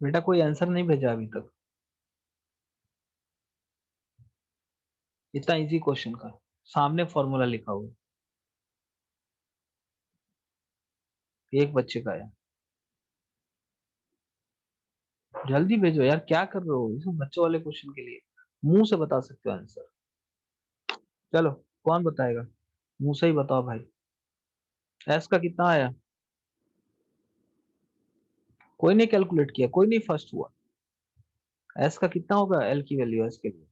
बेटा कोई आंसर नहीं भेजा अभी तक, इतना इजी क्वेश्चन का सामने फॉर्मूला लिखा हुआ है, एक बच्चे का है। जल्दी भेजो यार, क्या कर रहे हो, इस बच्चों वाले क्वेश्चन के लिए मुंह से बता सकते हो आंसर। चलो कौन बताएगा, मुंह से ही बताओ भाई। एस का कितना आया? कोई नहीं कैलकुलेट किया, कोई नहीं फर्स्ट हुआ। एस का कितना होगा, एल की वैल्यू एस के लिए?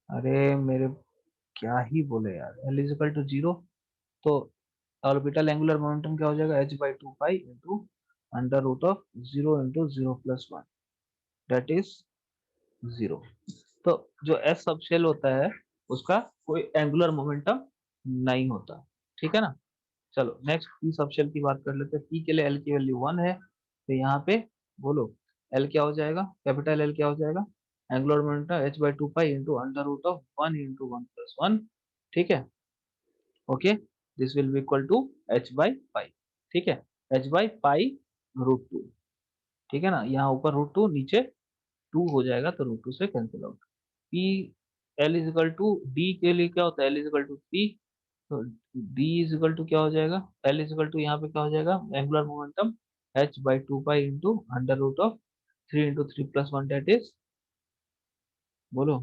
अरे मेरे, क्या ही बोले यार, एल इज इक्वल टू 0, तो ऑर्बिटल एंगुलर मोमेंटम क्या हो जाएगा, h by 2 pi into under root of 0 into 0 + 1, that is 0। तो जो एस सब शेल होता है उसका कोई एंगुलर मोमेंटम नहीं होता। ठीक है ना, चलो नेक्स्ट पी सब शेल की बात कर लेते हैं। पी के लिए एल की वैल्यू 1 है, तो यहाँ पे बोलो एल क्या हो जाएगा, कैपिटल एल क्या हो जाएगा, angular momentum h by 2 pi into under root of 1 into 1 + 1। ठीक है, okay, this will be equal to h by pi. ठीक है, h by पाई √2। ठीक है ना, यहाँ ऊपर √2 नीचे 2 हो जाएगा, तो √2 से cancel out. P L is equal to D के लिए क्या होता है, L is equal to P, तो डी इज इक्वल टू क्या हो जाएगा, एल इज इक्वल टू यहाँ पे क्या हो जाएगा, angular momentum h by 2 pi into under root of 3 into 3 + 1, that is, बोलो,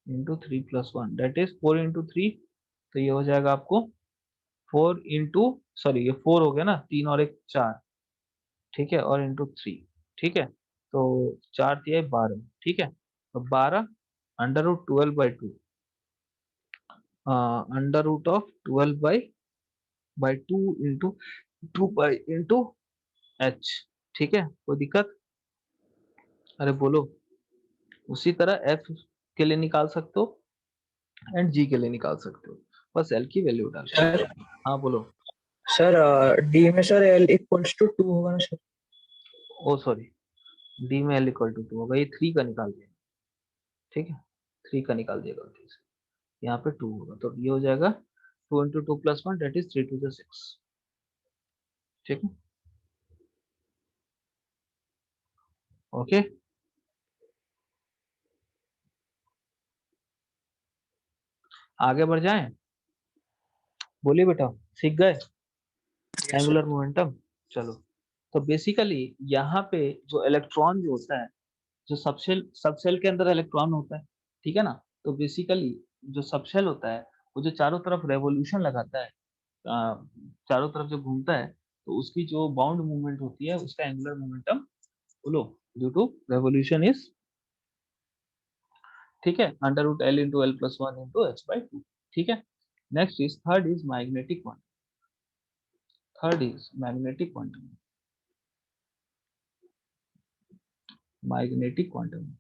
इंटू 3 + 1, डेट इज 4 इंटू 3, तो ये हो जाएगा आपको 4 इंटू, सॉरी ये 4 हो गया ना, 3 और 1 4, ठीक है, और इंटू 3, ठीक है, तो 4 दिया 12, ठीक है, तो 12 under root 12/2, under root of 12/2 into 2 pi into H, ठीक है, कोई दिक्कत? अरे बोलो। उसी तरह एफ के लिए निकाल सकते हो एंड जी के लिए निकाल सकते हो, बस एल की वैल्यू डाल के। सर हाँ बोलो। सर डी में सर एल इक्वल्स टू 2 होगा ना सर? ओ सॉरी, डी में एल इक्वल टू 2 होगा, ये 3 का निकाल दिया, ठीक है, 3 का निकाल दिया गलती से, यहाँ पे 2 होगा, तो ये हो जाएगा 2 into 2 plus 1 that is 3 to the 6, ठीक है, ओके। आगे बढ़ जाएं, बोलिए बेटा, सीख गए यस सर। Angular momentum? चलो, तो बेसिकली यहाँ पे जो इलेक्ट्रॉन जो होता है, जो सबशेल के अंदर इलेक्ट्रॉन होता है, ठीक है ना, तो बेसिकली जो सबशेल होता है वो जो चारों तरफ रेवोल्यूशन लगाता है, अ, चारों तरफ जो घूमता है, तो उसकी जो बाउंड मूवमेंट होती है उसका एंगुलर मोमेंटम बोलो, ड्यू टू रेवोल्यूशन इज, ठीक है, under root L into L plus one into H by two, ठीक है। Next is third is magnetic quantum, third is magnetic quantum, magnetic quantum,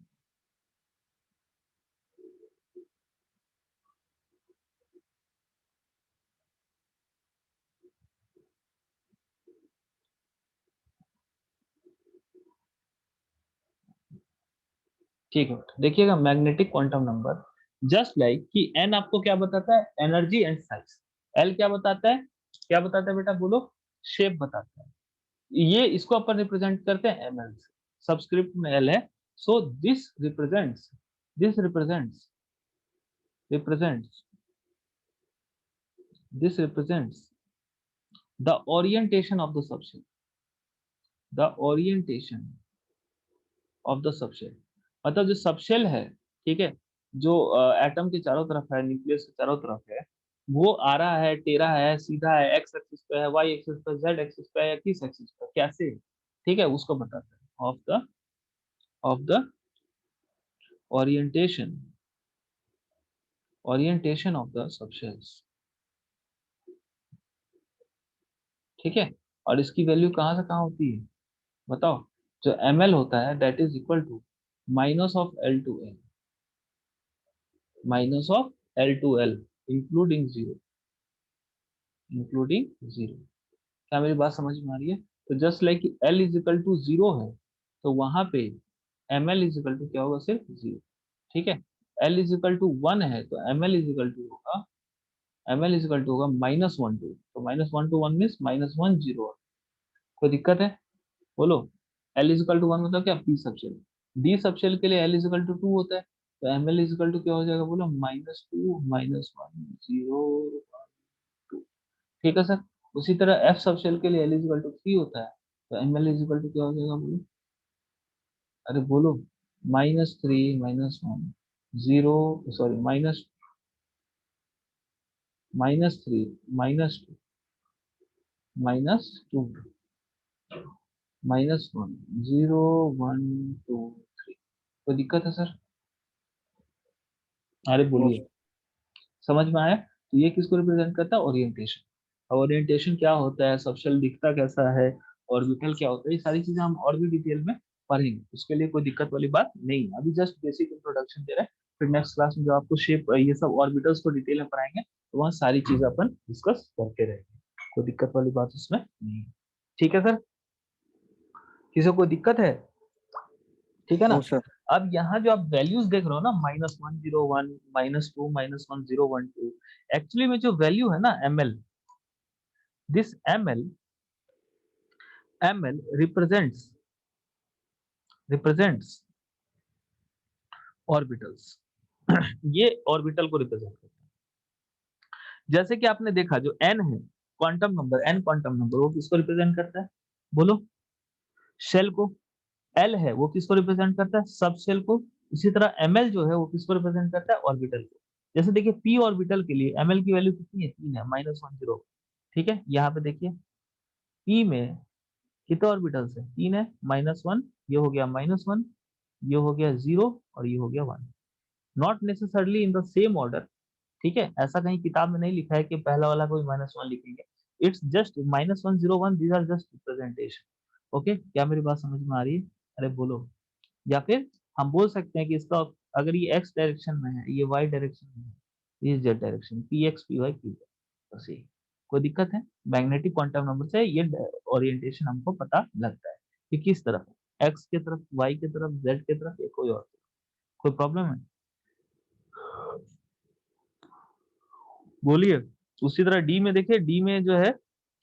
ठीक है, देखिएगा magnetic quantum number just like कि N आपको क्या बताता है, एनर्जी एंड साइज, एल क्या बताता है, क्या बताता है बेटा बोलो, शेप बताता है, ये इसको अपन रिप्रेजेंट करते हैं एमएल से, सबस्क्रिप्ट में एल है, so this represents this represents the orientation of the subshell, the orientation of the subshell, मतलब जो सबशेल है, ठीक है, जो एटम के चारों तरफ है, न्यूक्लियस के चारों तरफ है, वो आ रहा है, टेढ़ा है, सीधा है, एक्स एक्सिस पे है, वाई एक्सिस पे, जेड एक्सिस पे है, या किस एक्सिस पे, कैसे, ठीक है, उसको बताता है of the orientation, orientation of the subshells, ठीक है, और इसकी वैल्यू कहाँ से कहाँ होती है बताओ, जो एम एल होता है that is equal to minus of L to L, minus of L to L including zero, including zero, क्या मेरी बात समझ में आ रही है? तो just like L is equal to zero है, तो वहां पे M L is equal to क्या होगा, सिर्फ जीरो, ठीक है, L is equal to one है तो M L is equal to होगा, M L is equal to होगा -1 2, तो -1 to 1 मीन्स -1 0, कोई दिक्कत है बोलो? L is equal to one मतलब क्या, पी सबशेल, डी सबशेल के लिए एल इज इक्वल टू 2 होता है, तो M L is equal to क्या हो जाएगा बोलो, -2 -1 0 1 2, ठीक है सर। उसी तरह एफ सबशेल के लिए एल इज इक्वल टू 3 होता है, तो M L is equal to क्या हो जाएगा बोलो, अरे बोलो, -3 -1 0, सॉरी -3 -2 -2 -1 0 1 2 3, कोई दिक्कत है सर? अरे नो बोलिए, सर। समझ में आया? तो ये किसको रिप्रेजेंट करता है, ओरिएंटेशन। अब ओरिएंटेशन क्या होता है, सबशेल दिखता कैसा है, ऑर्बिटल क्या होता है, ये सारी चीजें हम और भी डिटेल में पढ़ेंगे, उसके लिए कोई दिक्कत वाली बात नहीं है, अभी जस्ट बेसिक इंट्रोडक्शन दे रहे हैं, फिर नेक्स्ट क्लास में जो आपको शेप ये सब ऑर्बिटल्स को डिटेल में पढ़ाएंगे, तो वहाँ सारी चीजें अपन डिस्कस करते रहेंगे, कोई दिक्कत वाली बात उसमें नहीं है, ठीक है सर, किसी को कोई दिक्कत है? ठीक है ना? No sir. अब यहाँ जो आप वैल्यूज देख रहे हो ना, -1 0 1 -2 -1 0 1 2, एक्चुअली में जो वैल्यू है ना M L, this M L represents orbitals, ये ऑर्बिटल को रिप्रेजेंट करता है, जैसे कि आपने देखा जो एन है, क्वांटम नंबर वो किसको रिप्रेजेंट करता है बोलो, शेल को, एल है वो किसको रिप्रेजेंट करता है, सब शेल को, इसी तरह एम एल जो है वो किसको रिप्रेजेंट करता है, ऑर्बिटल को। जैसे देखिए पी ऑर्बिटल के लिए एम एल की वैल्यू कितनी है, 3 है, -1 0, ठीक है, यहाँ पे देखिए p में कितने ऑर्बिटल्स है, 3 है, -1, ये हो गया -1, ये हो गया 0 और ये हो गया 1। Not necessarily in the same order, ठीक है, ऐसा कहीं किताब में नहीं लिखा है कि पहला वाला कोई -1 लिखेंगे। It's just -1 0 1, these are just representation. Okay, क्या मेरी बात समझ में आ रही है? अरे बोलो। या फिर हम बोल सकते हैं कि इसका अगर ये एक्स डायरेक्शन में है, ये वाई डायरेक्शन में है, ये Z direction, P X P Y P Z, बस यही। कोई दिक्कत है? मैग्नेटिक क्वांटम नंबर से ये ओरिएंटेशन हमको पता लगता है कि किस तरफ है, एक्स की तरफ, वाई की तरफ, जेड की तरफ या कोई और तरफ। कोई प्रॉब्लम है? बोलिए। उसी तरह डी में देखिए, डी में जो है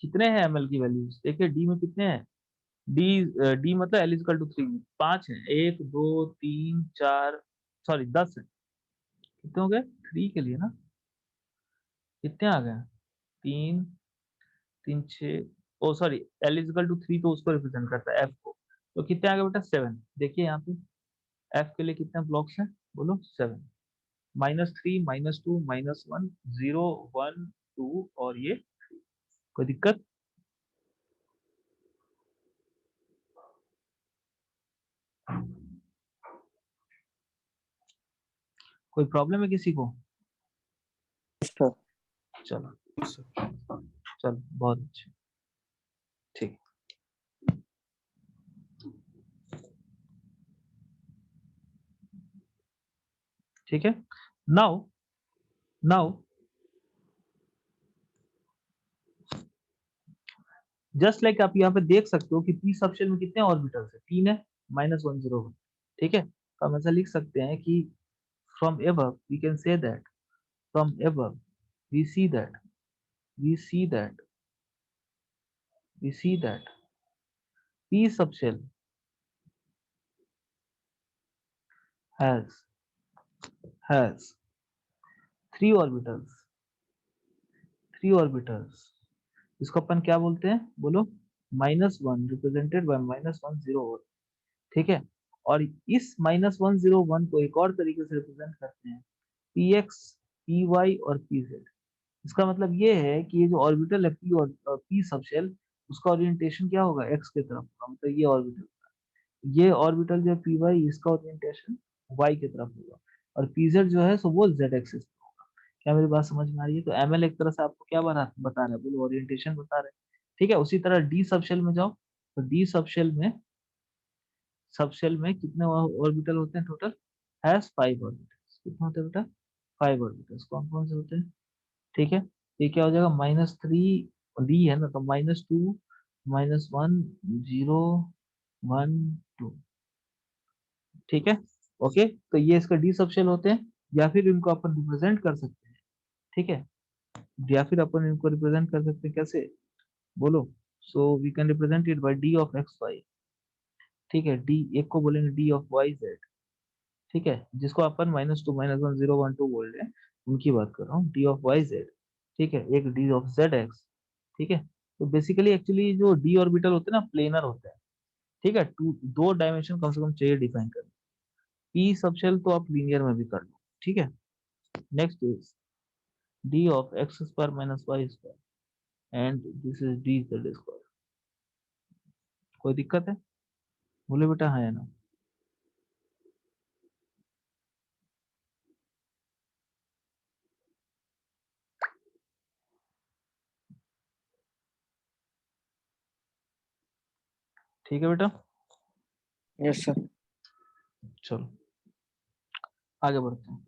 कितने हैं एमएल की वैल्यूज, देखिए डी में कितने हैं। डी डी मतलब एल इजकल टू 3, 5 है, 1 2 3 4, सॉरी 10 है। कितने हो गए? 3 के लिए ना, कितने आ गए? 3 3 6, ओ सॉरी, एल इजकल टू 3 तो उसको रिप्रेजेंट करता है, एफ को। तो कितने आ गए बेटा? 7। देखिए यहाँ पे एफ के लिए कितने ब्लॉक्स हैं, बोलो? 7, -3 -2 -1 0 1 2 और ये। कोई दिक्कत? कोई प्रॉब्लम है किसी को? सर। चलो चलो, बहुत अच्छे, ठीक। ठीक है, नाउ नाउ जस्ट लाइक आप यहाँ पे देख सकते हो कि पी सबशेल में कितने ऑर्बिटल्स है? 3 है, -1 0 1। ठीक है, तो हम ऐसा लिख सकते हैं कि from above we can say that from above we see that we see that we see that p subshell has 3 orbitals, 3 orbitals। इसको अपन क्या बोलते हैं, बोलो? -1 रिप्रेजेंटेड बाय -1 0 1। ठीक है, और इस -1 0 1 को एक और तरीके से रिप्रेजेंट करते हैं, px py और pz। इसका मतलब ये है कि ये जो ऑर्बिटल है पी और पी सबशेल, उसका ओरिएंटेशन क्या होगा? एक्स की तरफ होगा, मतलब ये ऑर्बिटल, ये ऑर्बिटल जो है पी वाई, इसका ओरिएंटेशन वाई की तरफ होगा, और पीजेड जो है सो वो जेड एक्सिस पे होगा। क्या मेरी बात समझ में आ रही है? तो एमएल एक तरह से आपको क्या बता रहा है, बोलो? ओरिएंटेशन बता रहा है। ठीक है, उसी तरह डी सबशेल में जाओ, तो डी सबशेल में कितने ऑर्बिटल होते हैं टोटल? Has 5 orbitals. कितने होते हैं बेटा? 5 ऑर्बिटल्स। कौन कौन से होते हैं? ठीक है, ये क्या हो जाएगा? -3, डी है ना, तो -2 -1 0 1 2। ठीक है, ओके, तो ये इसका डी सबशेल होते हैं, या फिर इनको अपन रिप्रेजेंट कर सकते हैं। ठीक है, या फिर अपन इनको रिप्रेजेंट कर सकते हैं कैसे, बोलो? So we can represent it by D of X Y. ठीक है, डी एक को बोलेंगे डी ऑफ वाई जेड। ठीक है, जिसको अपन -2 -1 0 1 2 बोल रहे हैं, उनकी बात कर रहा हूँ, डी ऑफ वाई जेड। ठीक है, एक डी ऑफ जेड एक्स। ठीक है, तो बेसिकली एक्चुअली जो डी ऑर्बिटल होते हैं ना, प्लेनर होते हैं। ठीक है, दो डायमेंशन कम से कम चाहिए डिफाइन करने। पी सबशेल तो आप लीनियर में भी कर लो। ठीक है, next is D of X square minus Y square, and this is D Z square. कोई दिक्कत है? बोले बेटा हाँ या ना? ठीक है बेटा, यस सर। चलो आगे बढ़ते हैं।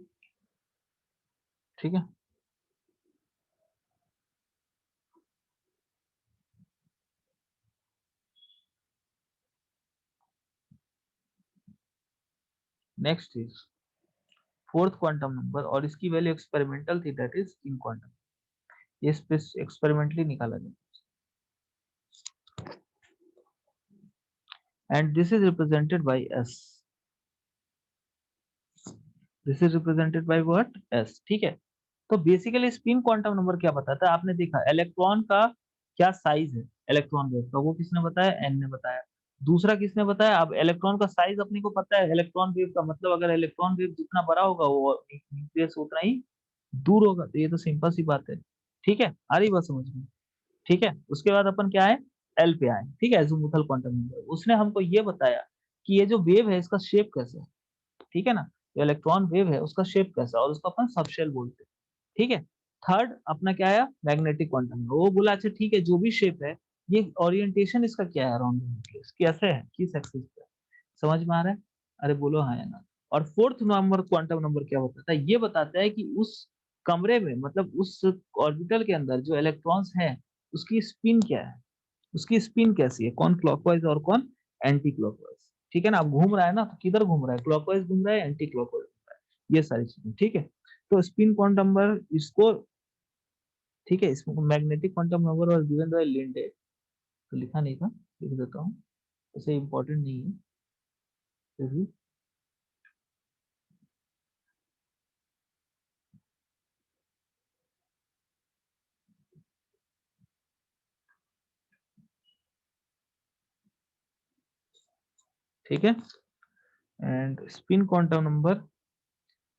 ठीक है, next is fourth quantum number, और इसकी वैल्यू एक्सपेरिमेंटल थी, दैट इज इन क्वांटम। ये एक्सपेरिमेंटली निकाला गया, and this is represented by S. This is represented by what? S. ठीक है, तो बेसिकली स्पिन क्वांटम नंबर क्या बताता है? आपने देखा इलेक्ट्रॉन का क्या साइज है, इलेक्ट्रॉन वेव का, वो किसने बताया? एन ने बताया। दूसरा किसने बताया? अब इलेक्ट्रॉन का साइज अपने को पता है, इलेक्ट्रॉन वेव का मतलब अगर इलेक्ट्रॉन वेव जितना बड़ा होगा वो न्यूक्लियस उतना ही दूर होगा, तो ये तो सिंपल सी बात है। ठीक है, आ रही बात समझ में? ठीक है, उसके बाद अपन क्या है, एल पे आए, ठीक है, एजीमुथल क्वांटम नंबर। उसने हमको ये बताया कि ये जो वेव है इसका शेप कैसा है, ठीक है ना, जो इलेक्ट्रॉन वेव है उसका शेप कैसा है, और उसको अपन सबशेल बोलते हैं, ठीक है। थर्ड अपना क्या आया, मैग्नेटिक क्वांटम नंबर। वो बोला अच्छा ठीक है, जो भी शेप है, ये ओरिएंटेशन इसका क्या है अराउंड द न्यूक्लियस, कैसे है, किस एक्सिस पे है? समझ में आ रहा है? अरे बोलो हाँ या ना। और फोर्थ नंबर क्वांटम नंबर क्या बताता है, ये बताता है कि उस कमरे में, मतलब उस ऑर्बिटल के अंदर जो इलेक्ट्रॉन्स हैं उसकी स्पिन क्या है, उसकी स्पिन कैसी है, कौन क्लॉकवाइज और कौन एंटी क्लॉकवाइज, ठीक है ना। अब घूम रहा है ना, तो किधर घूम रहा है, क्लॉकवाइज घूम रहा है, एंटी क्लॉकवाइज घूम रहा है, ये सारी चीजें, ठीक है। तो स्पिन क्वांटम नंबर इसको, ठीक है, इसमें मैग्नेटिक क्वांटम नंबर और गिवन बाय लिंडे, तो लिखा नहीं था, लिख देता हूँ, ऐसे इंपॉर्टेंट नहीं है फिर भी। ठीक है, एंड स्पिन क्वांटम नंबर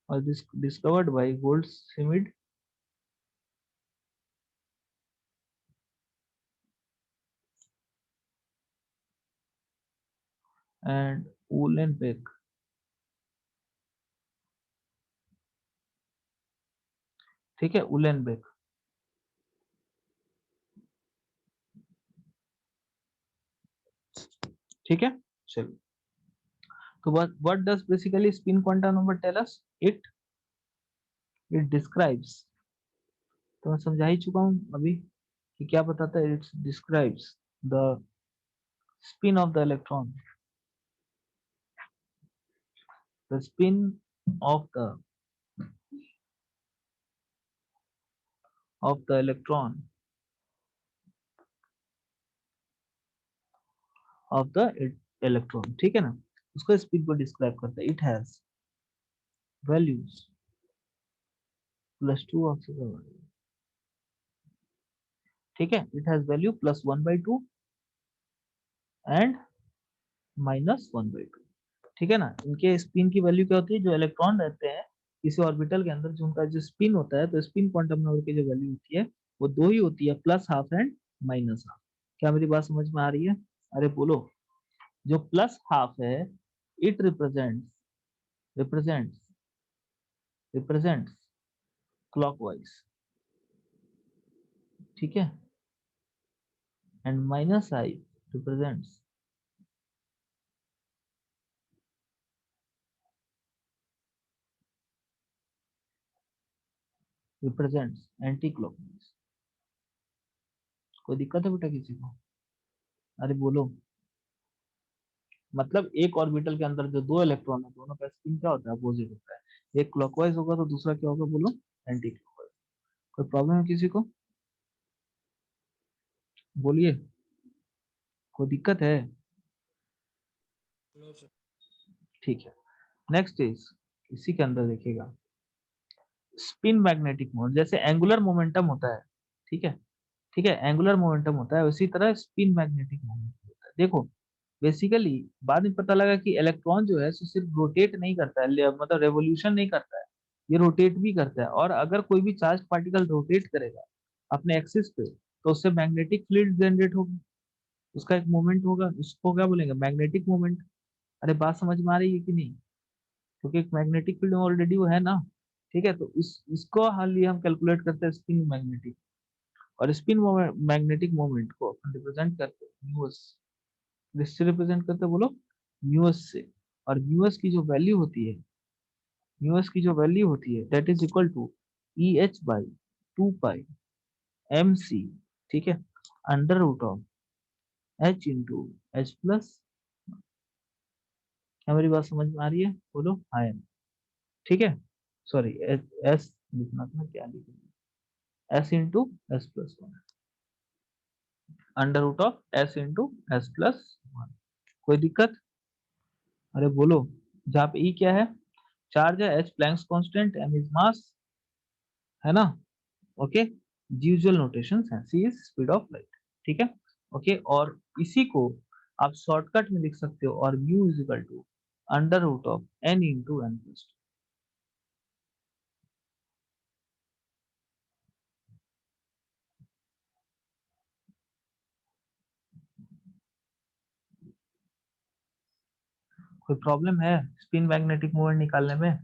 और discovered by Goldschmidt and Uhlenbeck, ठीक है, उलेनबेक, ठीक है। चलो, तो what does basically spin quantum number tell us? It describes, तो मैं समझा ही चुका हूँ अभी कि क्या बताता है, it describes the spin off the electron, the spin off the electron of the electron, ठीक है ना, उसको स्पिन को डिस्क्राइब करता है। इट हैज वैल्यूज +2 ऑक्सीजन, ठीक है, इट हैज वैल्यू +1/2 एंड -1/2, ठीक है ना। इनके स्पिन की वैल्यू क्या होती है, जो इलेक्ट्रॉन रहते हैं किसी ऑर्बिटल के अंदर, जो उनका जो स्पिन होता है, तो स्पिन क्वांटम नंबर की जो वैल्यू होती है वो दो ही होती है, +12 एंड -12। क्या मेरी बात समझ में आ रही है? अरे बोलो, जो +12 है, इट रिप्रेजेंट्स रिप्रेजेंट्स क्लॉकवाइज, ठीक है, and -I represents anti clockwise. कोई दिक्कत है बेटा किसी को? अरे बोलो, मतलब एक ऑर्बिटल के अंदर जो दो इलेक्ट्रॉन है, दोनों का स्पिन क्या होता है, अपोजिट होता है। एक क्लॉकवाइज होगा तो दूसरा क्या होगा, बोलो, एंटी क्लॉकवाइज। कोई प्रॉब्लम है किसी को? बोलिए, कोई दिक्कत है? No sir. ठीक है, नेक्स्ट इज, इसी के अंदर देखिएगा, स्पिन मैग्नेटिक मोमेंट। जैसे एंगुलर मोमेंटम होता है, ठीक है, ठीक है, एंगुलर मोमेंटम होता है, उसी तरह स्पिन मैग्नेटिक मोमेंट होता है। देखो, बेसिकली बाद में पता लगा कि इलेक्ट्रॉन जो है सो सिर्फ रोटेट नहीं करता है, मतलब रेवोल्यूशन नहीं करता है, ये रोटेट भी करता है। और अगर कोई भी चार्ज पार्टिकल रोटेट करेगा अपने एक्सिस पे, तो उससे मैग्नेटिक फील्ड जनरेट होगी, उसका एक मोमेंट होगा, उसको क्या बोलेंगे, मैग्नेटिक मोमेंट। अरे बात समझ में आ रही है कि नहीं? क्योंकि एक मैग्नेटिक फील्ड ऑलरेडी वो है ना, ठीक है। तो इस इसको हाल हम कैलकुलेट करते हैं स्पिन मैग्नेटिक, और स्पिन मैग्नेटिक मोमेंट को अपन रिप्रेजेंट करते हैं न्यूस, किससे रिप्रेजेंट करते हैं बोलो, म्यूएस से। और म्यूएस की जो वैल्यू होती है, म्यूएस की जो वैल्यू होती है, that is equal to EH/2π mc, ठीक है, √of H × H+। क्या मेरी बात समझ में आ रही है? बोलो हाँ या नहीं? ठीक है, सॉरी, एस लिखना था, क्या लिखना, S × S+1, √of S × S+1। कोई दिक्कत? अरे बोलो, जहाँ पे ई क्या है, चार्ज है, H Planck's constant, M is mass, है ना, ओके। यूजुअल नोटेशंस हैं, C is speed of light, ठीक है, ओके। और इसी को आप शॉर्टकट में लिख सकते हो, और mu is equal to √n/n+2। कोई प्रॉब्लम है स्पिन मैग्नेटिक मोमेंट निकालने में?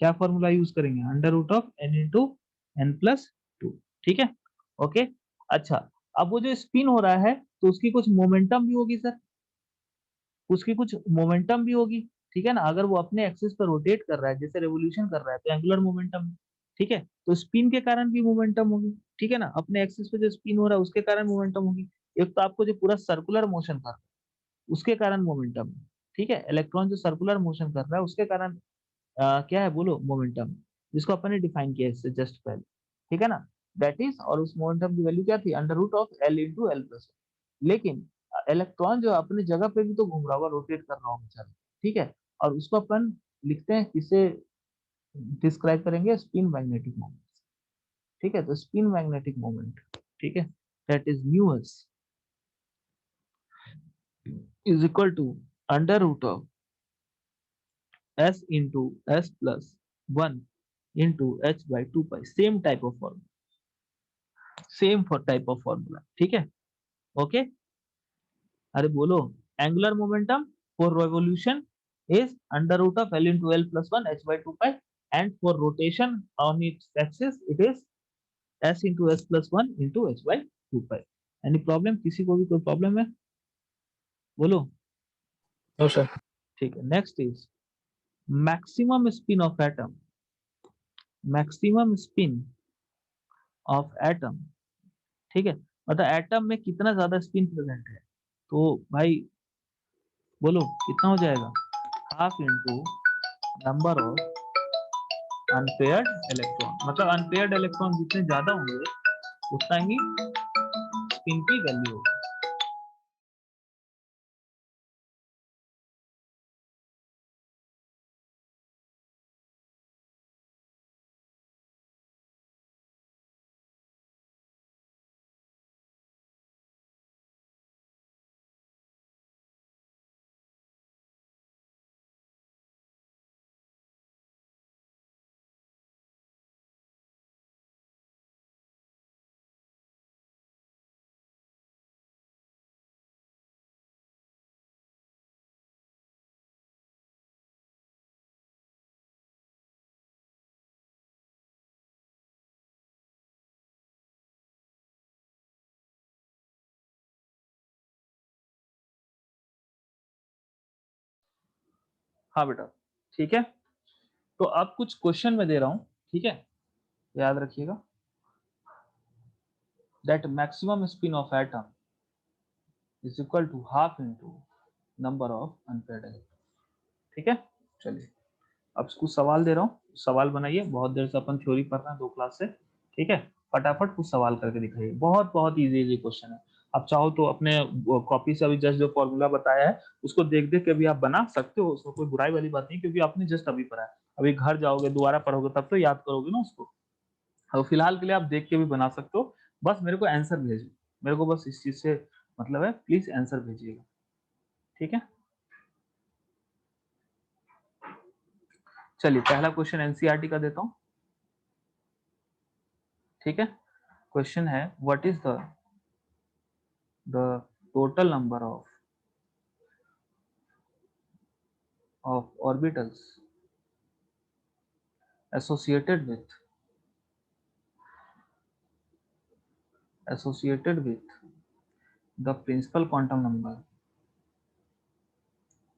क्या फॉर्मूला यूज करेंगे? Under root of n into N plus two. ठीक है, ओके। अच्छा, अब वो जो स्पिन हो रहा है तो उसकी कुछ मोमेंटम भी होगी सर, उसकी कुछ मोमेंटम भी होगी, ठीक है ना। अगर वो अपने एक्सिस पर रोटेट कर रहा है, जैसे रेवोल्यूशन कर रहा है, तो एंगुलर मोमेंटम, ठीक है, तो स्पिन के कारण भी मोमेंटम होगी, ठीक है ना। अपने एक्सिस पे जो स्पिन हो रहा है उसके कारण मोमेंटम होगी। एक तो आपको जो पूरा सर्कुलर मोशन कर रहा है उसके कारण मोमेंटम, ठीक है। इलेक्ट्रॉन जो सर्कुलर मोशन कर रहा है उसके कारण क्या है बोलो, मोमेंटम, जिसको अपन ने डिफाइन किया इससे जस्ट पहले, ठीक है ना। दैट इज, और उस मोमेंटम की वैल्यू क्या थी? Under root of L into L plus. लेकिन इलेक्ट्रॉन जो अपनी जगह पे भी तो घूम रहा होगा, रोटेट कर रहा होगा बेचारा, ठीक है। और उसको अपन लिखते हैं, किसे डिस्क्राइब करेंगे? स्पिन मैग्नेटिक मोमेंट, ठीक है। तो स्पिन मैग्नेटिक मोमेंट, ठीक है, that is mu S is equal to under root of s into s plus 1 into h by 2 pi, same type of formula, same for type of formula, ठीक है, okay. अरे बोलो, angular momentum for revolution is under root of L into L plus one H by two pi, and for rotation on its axis it is S into S plus one into H by two pi. Any problem? किसी को भी कोई problem है बोलो? No sir. ठीक है, next is maximum spin of atom, maximum spin of atom, ठीक है। मतलब एटम में कितना ज्यादा स्पिन प्रेजेंट है, तो भाई बोलो कितना हो जाएगा? Half into number of unpaired electron, मतलब अनपेयर्ड इलेक्ट्रॉन जितने ज्यादा होंगे उतना ही स्पिन की वैल्यू होगी। हाँ बेटा, ठीक है। तो अब कुछ क्वेश्चन में दे रहा हूँ, ठीक है, याद रखिएगा। That maximum spin of atom is equal to half into number of unpaired electron, ठीक है। चलिए, अब कुछ सवाल दे रहा हूँ, सवाल बनाइए। बहुत देर से अपन थ्योरी पढ़ रहे हैं 2 क्लास से, ठीक है। फटाफट कुछ सवाल करके दिखाइए, बहुत बहुत इजी इजी क्वेश्चन है। आप चाहो तो अपने कॉपी से अभी जस्ट जो फॉर्मूला बताया है उसको देख देख के भी आप बना सकते हो, उसमें कोई बुराई वाली बात नहीं, क्योंकि आपने जस्ट अभी पढ़ा है। अभी घर जाओगे दोबारा पढ़ोगे तब तो याद करोगे ना उसको। और फिलहाल के लिए आप देख के भी बना सकते हो। बस मेरे को आंसर भेजिए, मेरे को बस इस चीज से मतलब है, प्लीज आंसर भेजिएगा, ठीक है। चलिए, पहला क्वेश्चन एनसीईआरटी का देता हूँ, ठीक है। क्वेश्चन है, what is the total number of orbitals associated with the principal quantum number,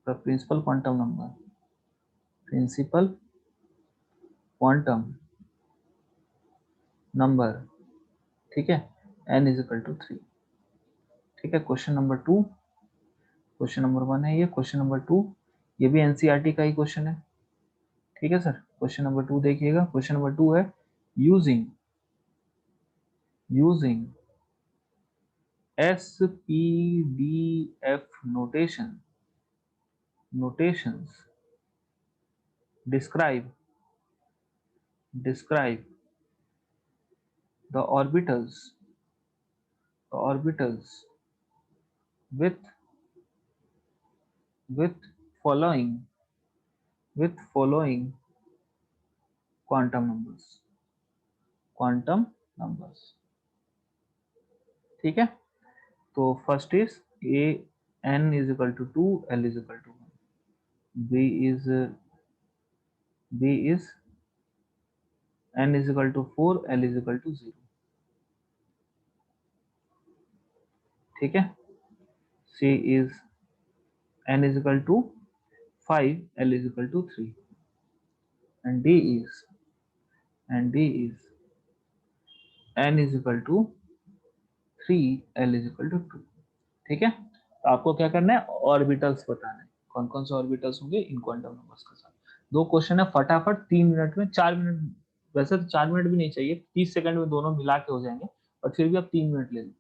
the principal quantum number, principal quantum number, ठीक है, n is equal to 3, ठीक है। क्वेश्चन नंबर 2, क्वेश्चन नंबर 1 है ये, क्वेश्चन नंबर 2 ये भी NCERT का ही question है, ठीक है सर। क्वेश्चन नंबर 2 देखिएगा, क्वेश्चन नंबर 2 है, using SPDF notations describe the orbitals with with following quantum numbers, ठीक है। तो first is a, n is equal to 2, l is equal to 1, b is n is equal to 4, l is equal to 0, ठीक है। c is n is equal to 5, l is equal to 3, and d is n is equal to 3, l is equal to 2, ठीक है। तो आपको क्या करना है, orbitals बताना है, कौन कौन से ऑर्बिटल्स होंगे इन क्वांटम नंबर्स के साथ। दो क्वेश्चन है फटाफट, 3 मिनट में, 4 मिनट, वैसे तो 4 मिनट भी नहीं चाहिए, 30 सेकंड में दोनों मिला के हो जाएंगे, और फिर भी आप 3 मिनट ले लो।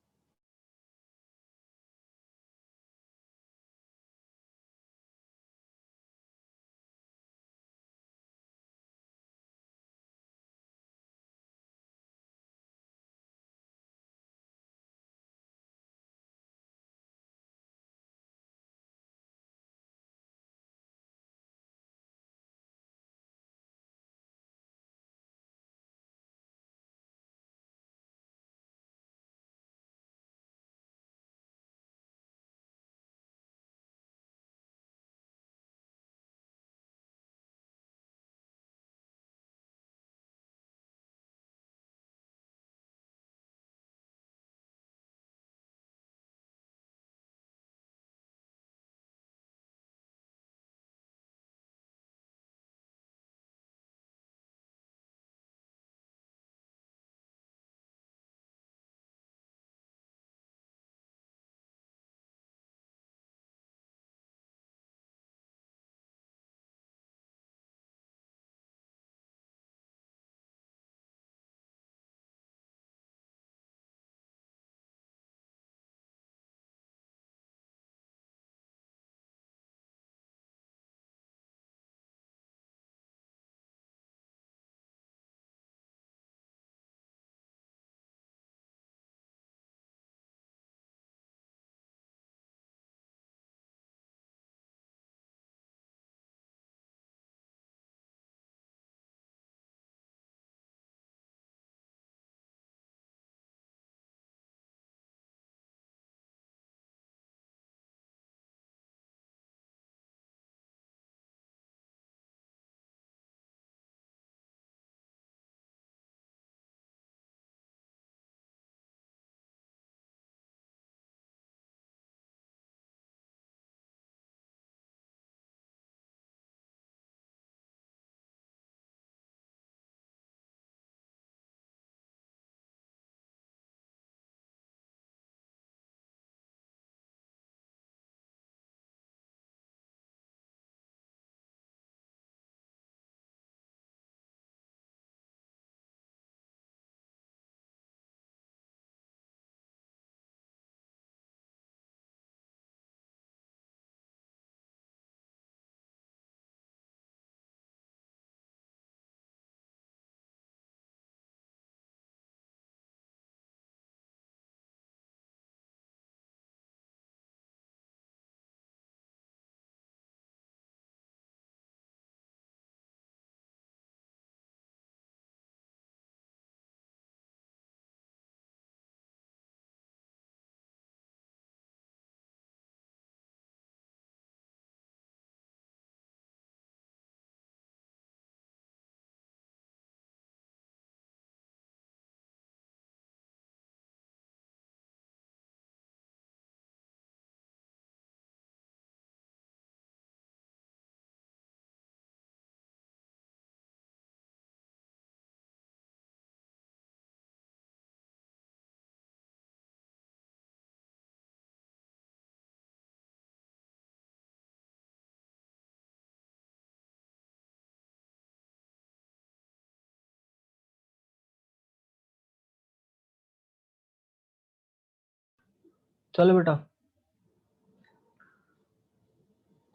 चलो बेटा,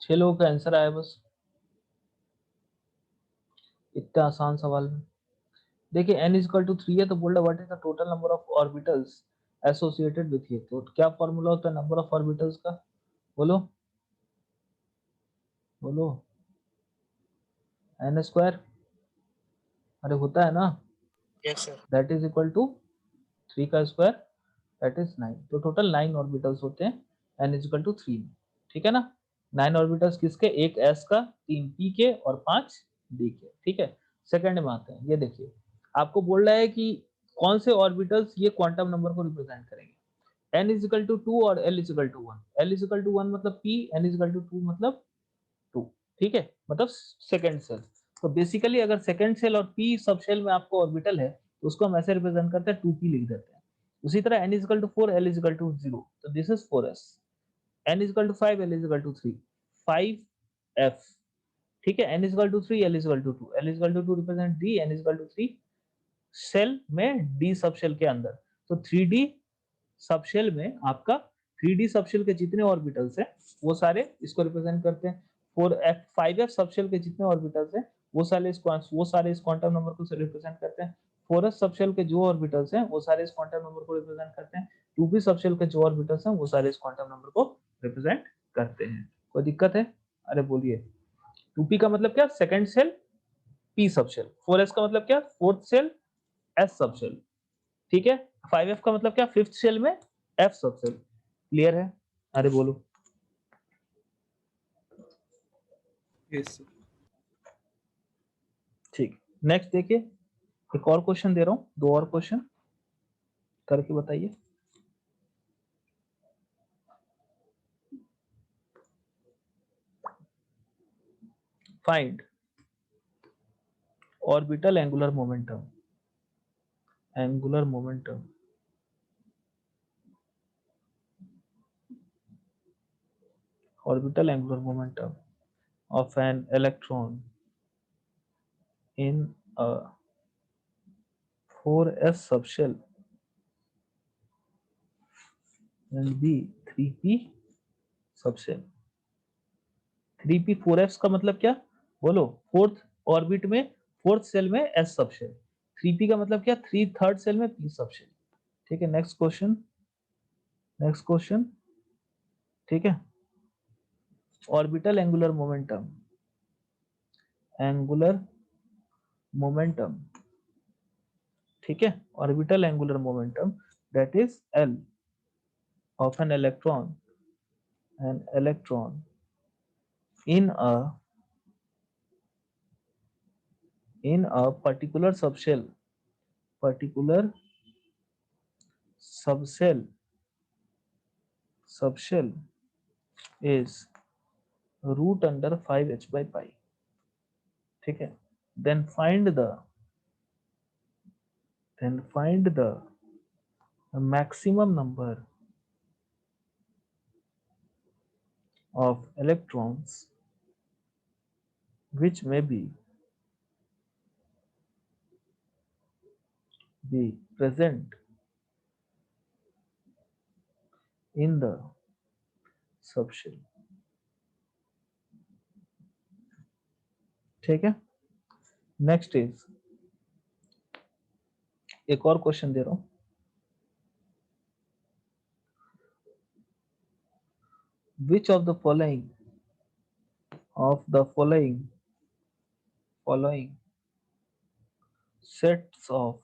6 लोगों का आंसर आया बस, इतने आसान सवाल में। देखिए n इज इक्वल टू 3 है, तो बोल रहा what is the total number of orbitals associated with ये, तो क्या फॉर्मूला होता है नंबर ऑफ ऑर्बिटल्स का, बोलो बोलो, n स्क्वायर, अरे होता है ना, Yes, sir. That is equal to 3 का स्क्वायर, दैट इज 9, तो टोटल 9 ऑर्बिटल्स होते हैं n इज इक्वल टू 3 में, ठीक है ना। 9 ऑर्बिटल्स किसके, एक s का, 3 p के और 5 d के। ठीक है, सेकंड में आते हैं। ये देखिए आपको बोल रहा है कि कौन से ऑर्बिटल्स ये क्वांटम नंबर को रिप्रेजेंट करेंगे। n इज इक्वल टू 2 और l is equal to 1। l is equal to 1 मतलब p, n is equal to 2 मतलब 2। ठीक है, मतलब सेकंड सेल। तो बेसिकली अगर सेकंड सेल और p सब शेल में आपको ऑर्बिटल है तो उसको हम ऐसे रिप्रेजेंट करते हैं, 2p लिख देते हैं। उसी तरह n is equal to 4, l is equal to 0, तो this is 4s। n is equal to 5, l is equal to 3, 5f। ठीक है, n is equal to 3, l is equal to 2, l is equal to 2 represent d, n is equal to 3 shell में d subshell के अंदर। तो 3d सब shell में आपका 3d सब शेल के जितने ऑर्बिटल्स हैं वो सारे इसको रिप्रेजेंट करते हैं। 4f 5f सब शेल के जितने ऑर्बिटल्स हैं वो सारे इस क्वांटम नंबर को रिप्रेजेंट करते हैं। 4s सब शेल के जो ऑर्बिटल्स हैं वो सारे इस क्वांटम नंबर को रिप्रेजेंट करते हैं। 2p सब शेल के जो ऑर्बिटल्स हैं वो सारे इस क्वांटम नंबर को रिप्रेजेंट करते हैं। कोई दिक्कत है? अरे बोलिए। 2p का मतलब क्या, second shell p subshell. 4s का मतलब क्या, fourth shell s subshell. ठीक है, 5f का मतलब क्या, फिफ्थ सेल में f सब सेल। क्लियर है? अरे बोलो। Yes sir. ठीक, नेक्स्ट देखिए, एक और क्वेश्चन दे रहा हूँ, दो और क्वेश्चन करके बताइए। Find orbital angular momentum, angular momentum orbital angular momentum of an electron in a 4s subshell and b 3p subshell. 3p 4s का मतलब क्या, बोलो। फोर्थ ऑर्बिट में फोर्थ सेल में s सबशेल। 3p का मतलब क्या, थ्री थर्ड सेल में p सबशेल। ठीक है, नेक्स्ट क्वेश्चन, नेक्स्ट क्वेश्चन। ठीक है, orbital angular momentum, angular momentum. ठीक है, orbital angular momentum that is l of an electron in a particular subshell, particular subshell is root under 5h by pi। ठीक है, then find the maximum number of electrons which may be present in the subshell। ठीक है, next is, एक और question दे रहा हूं। Which of the following sets of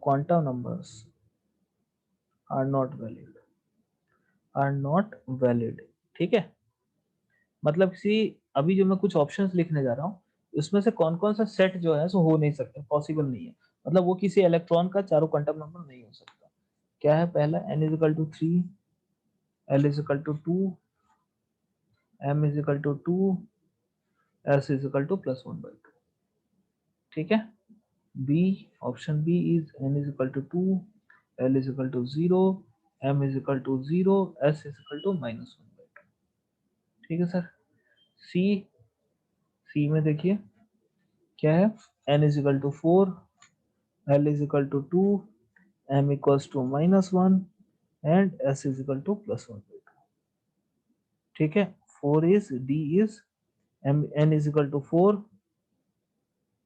quantum numbers are not valid। ठीक है, मतलब कि अभी जो मैं कुछ ऑप्शंस लिखने जा रहा हूँ उसमें से कौन कौन सा सेट जो है सो हो नहीं सकता, पॉसिबल नहीं है। मतलब वो किसी इलेक्ट्रॉन का चारों क्वांटम नंबर नहीं हो सकता। क्या है पहला, n is equal to 3, l is equal to 2, m is equal to 2, s is equal to plus 1/2। ठीक है, b, option B is n is equal to 2, l is equal to 0, m is equal to 0, s is equal to -1/2। ठीक है sir. सी में देखिए क्या है, n is equal to 4, l is equal to 2, m equals to -1 and s is equal to +1/2। ठीक है, 4 is, d is, n is equal to 4।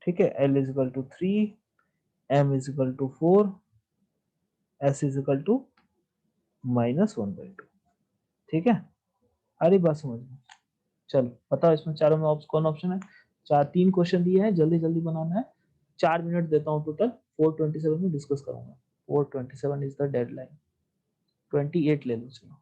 ठीक है, l is equal to 3, m is equal to 4, s is equal to -1/2। ठीक है, अरे बात समझ में। चलो बताओ इसमें चारों में कौन ऑप्शन है। चार, तीन क्वेश्चन दिए हैं, जल्दी जल्दी बनाना है। 4 मिनट देता हूँ टोटल, 4:27 में डिस्कस करूंगा। 4:27 इज द डेडलाइन, 28 ले लो चलो।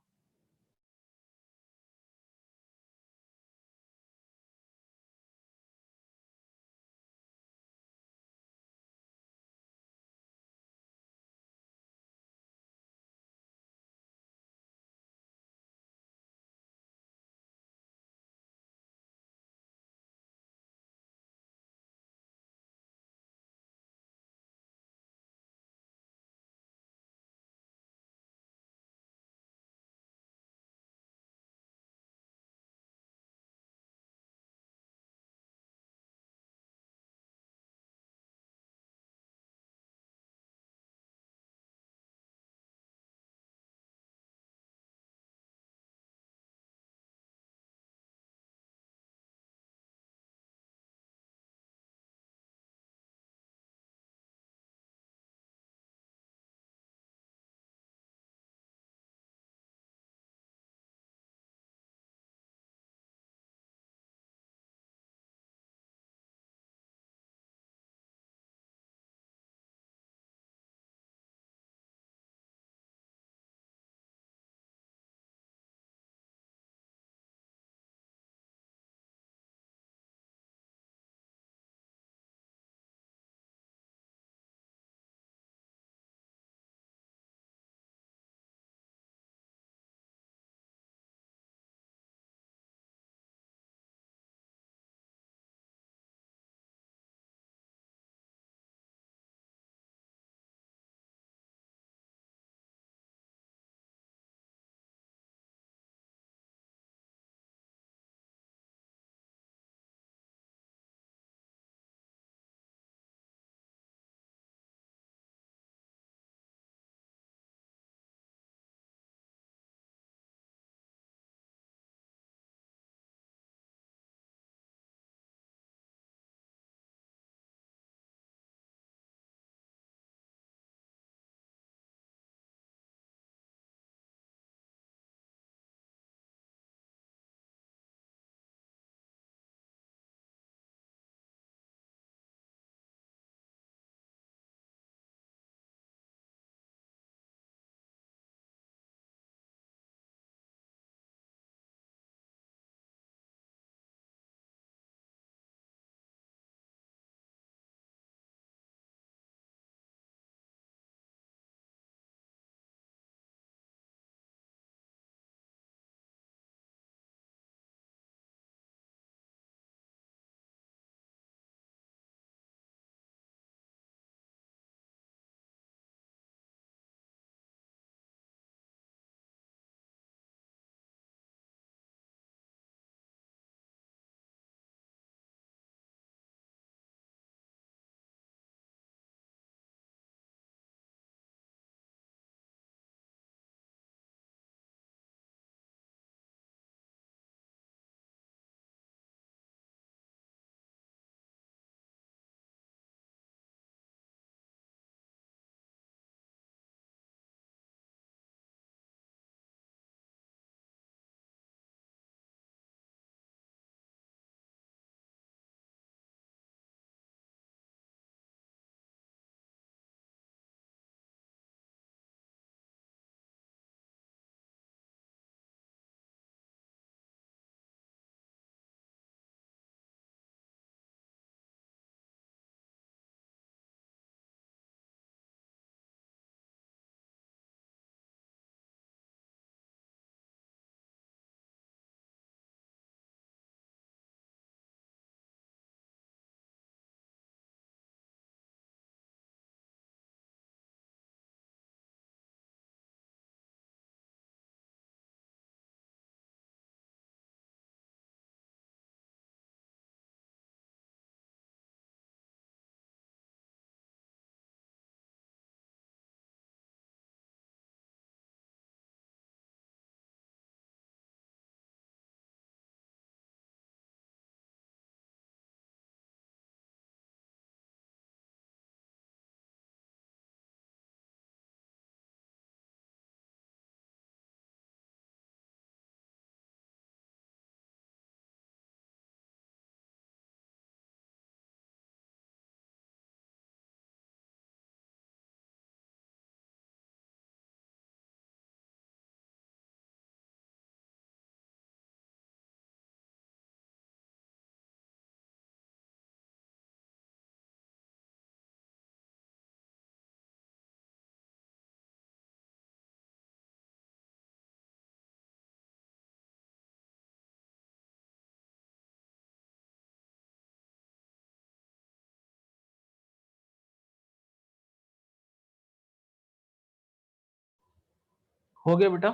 हो गया बेटा?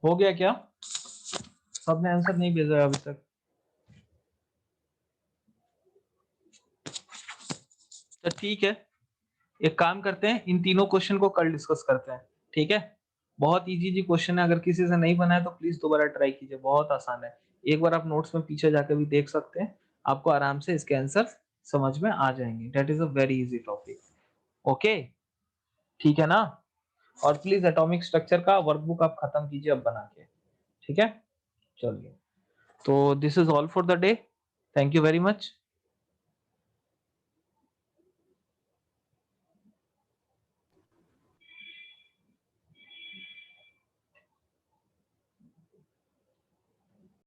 हो गया क्या? सबने आंसर नहीं भेजा है अभी तक। तो ठीक है, एक काम करते हैं, इन तीनों क्वेश्चन को कल डिस्कस करते हैं, ठीक है? बहुत इजी जी क्वेश्चन है, अगर किसी से नहीं बना है तो प्लीज दोबारा ट्राई कीजिए, बहुत आसान है। एक बार आप नोट्स में पीछे जाकर भी देख सकते हैं, आपको आराम से इसके आंसर समझ में आ जाएंगे। That is a very easy topic. Okay, ठीक है ना? और प्लीज एटॉमिक स्ट्रक्चर का वर्कबुक आप खत्म कीजिए अब बना के, ठीक है? चलिए, तो this is all for the day. Thank you very much.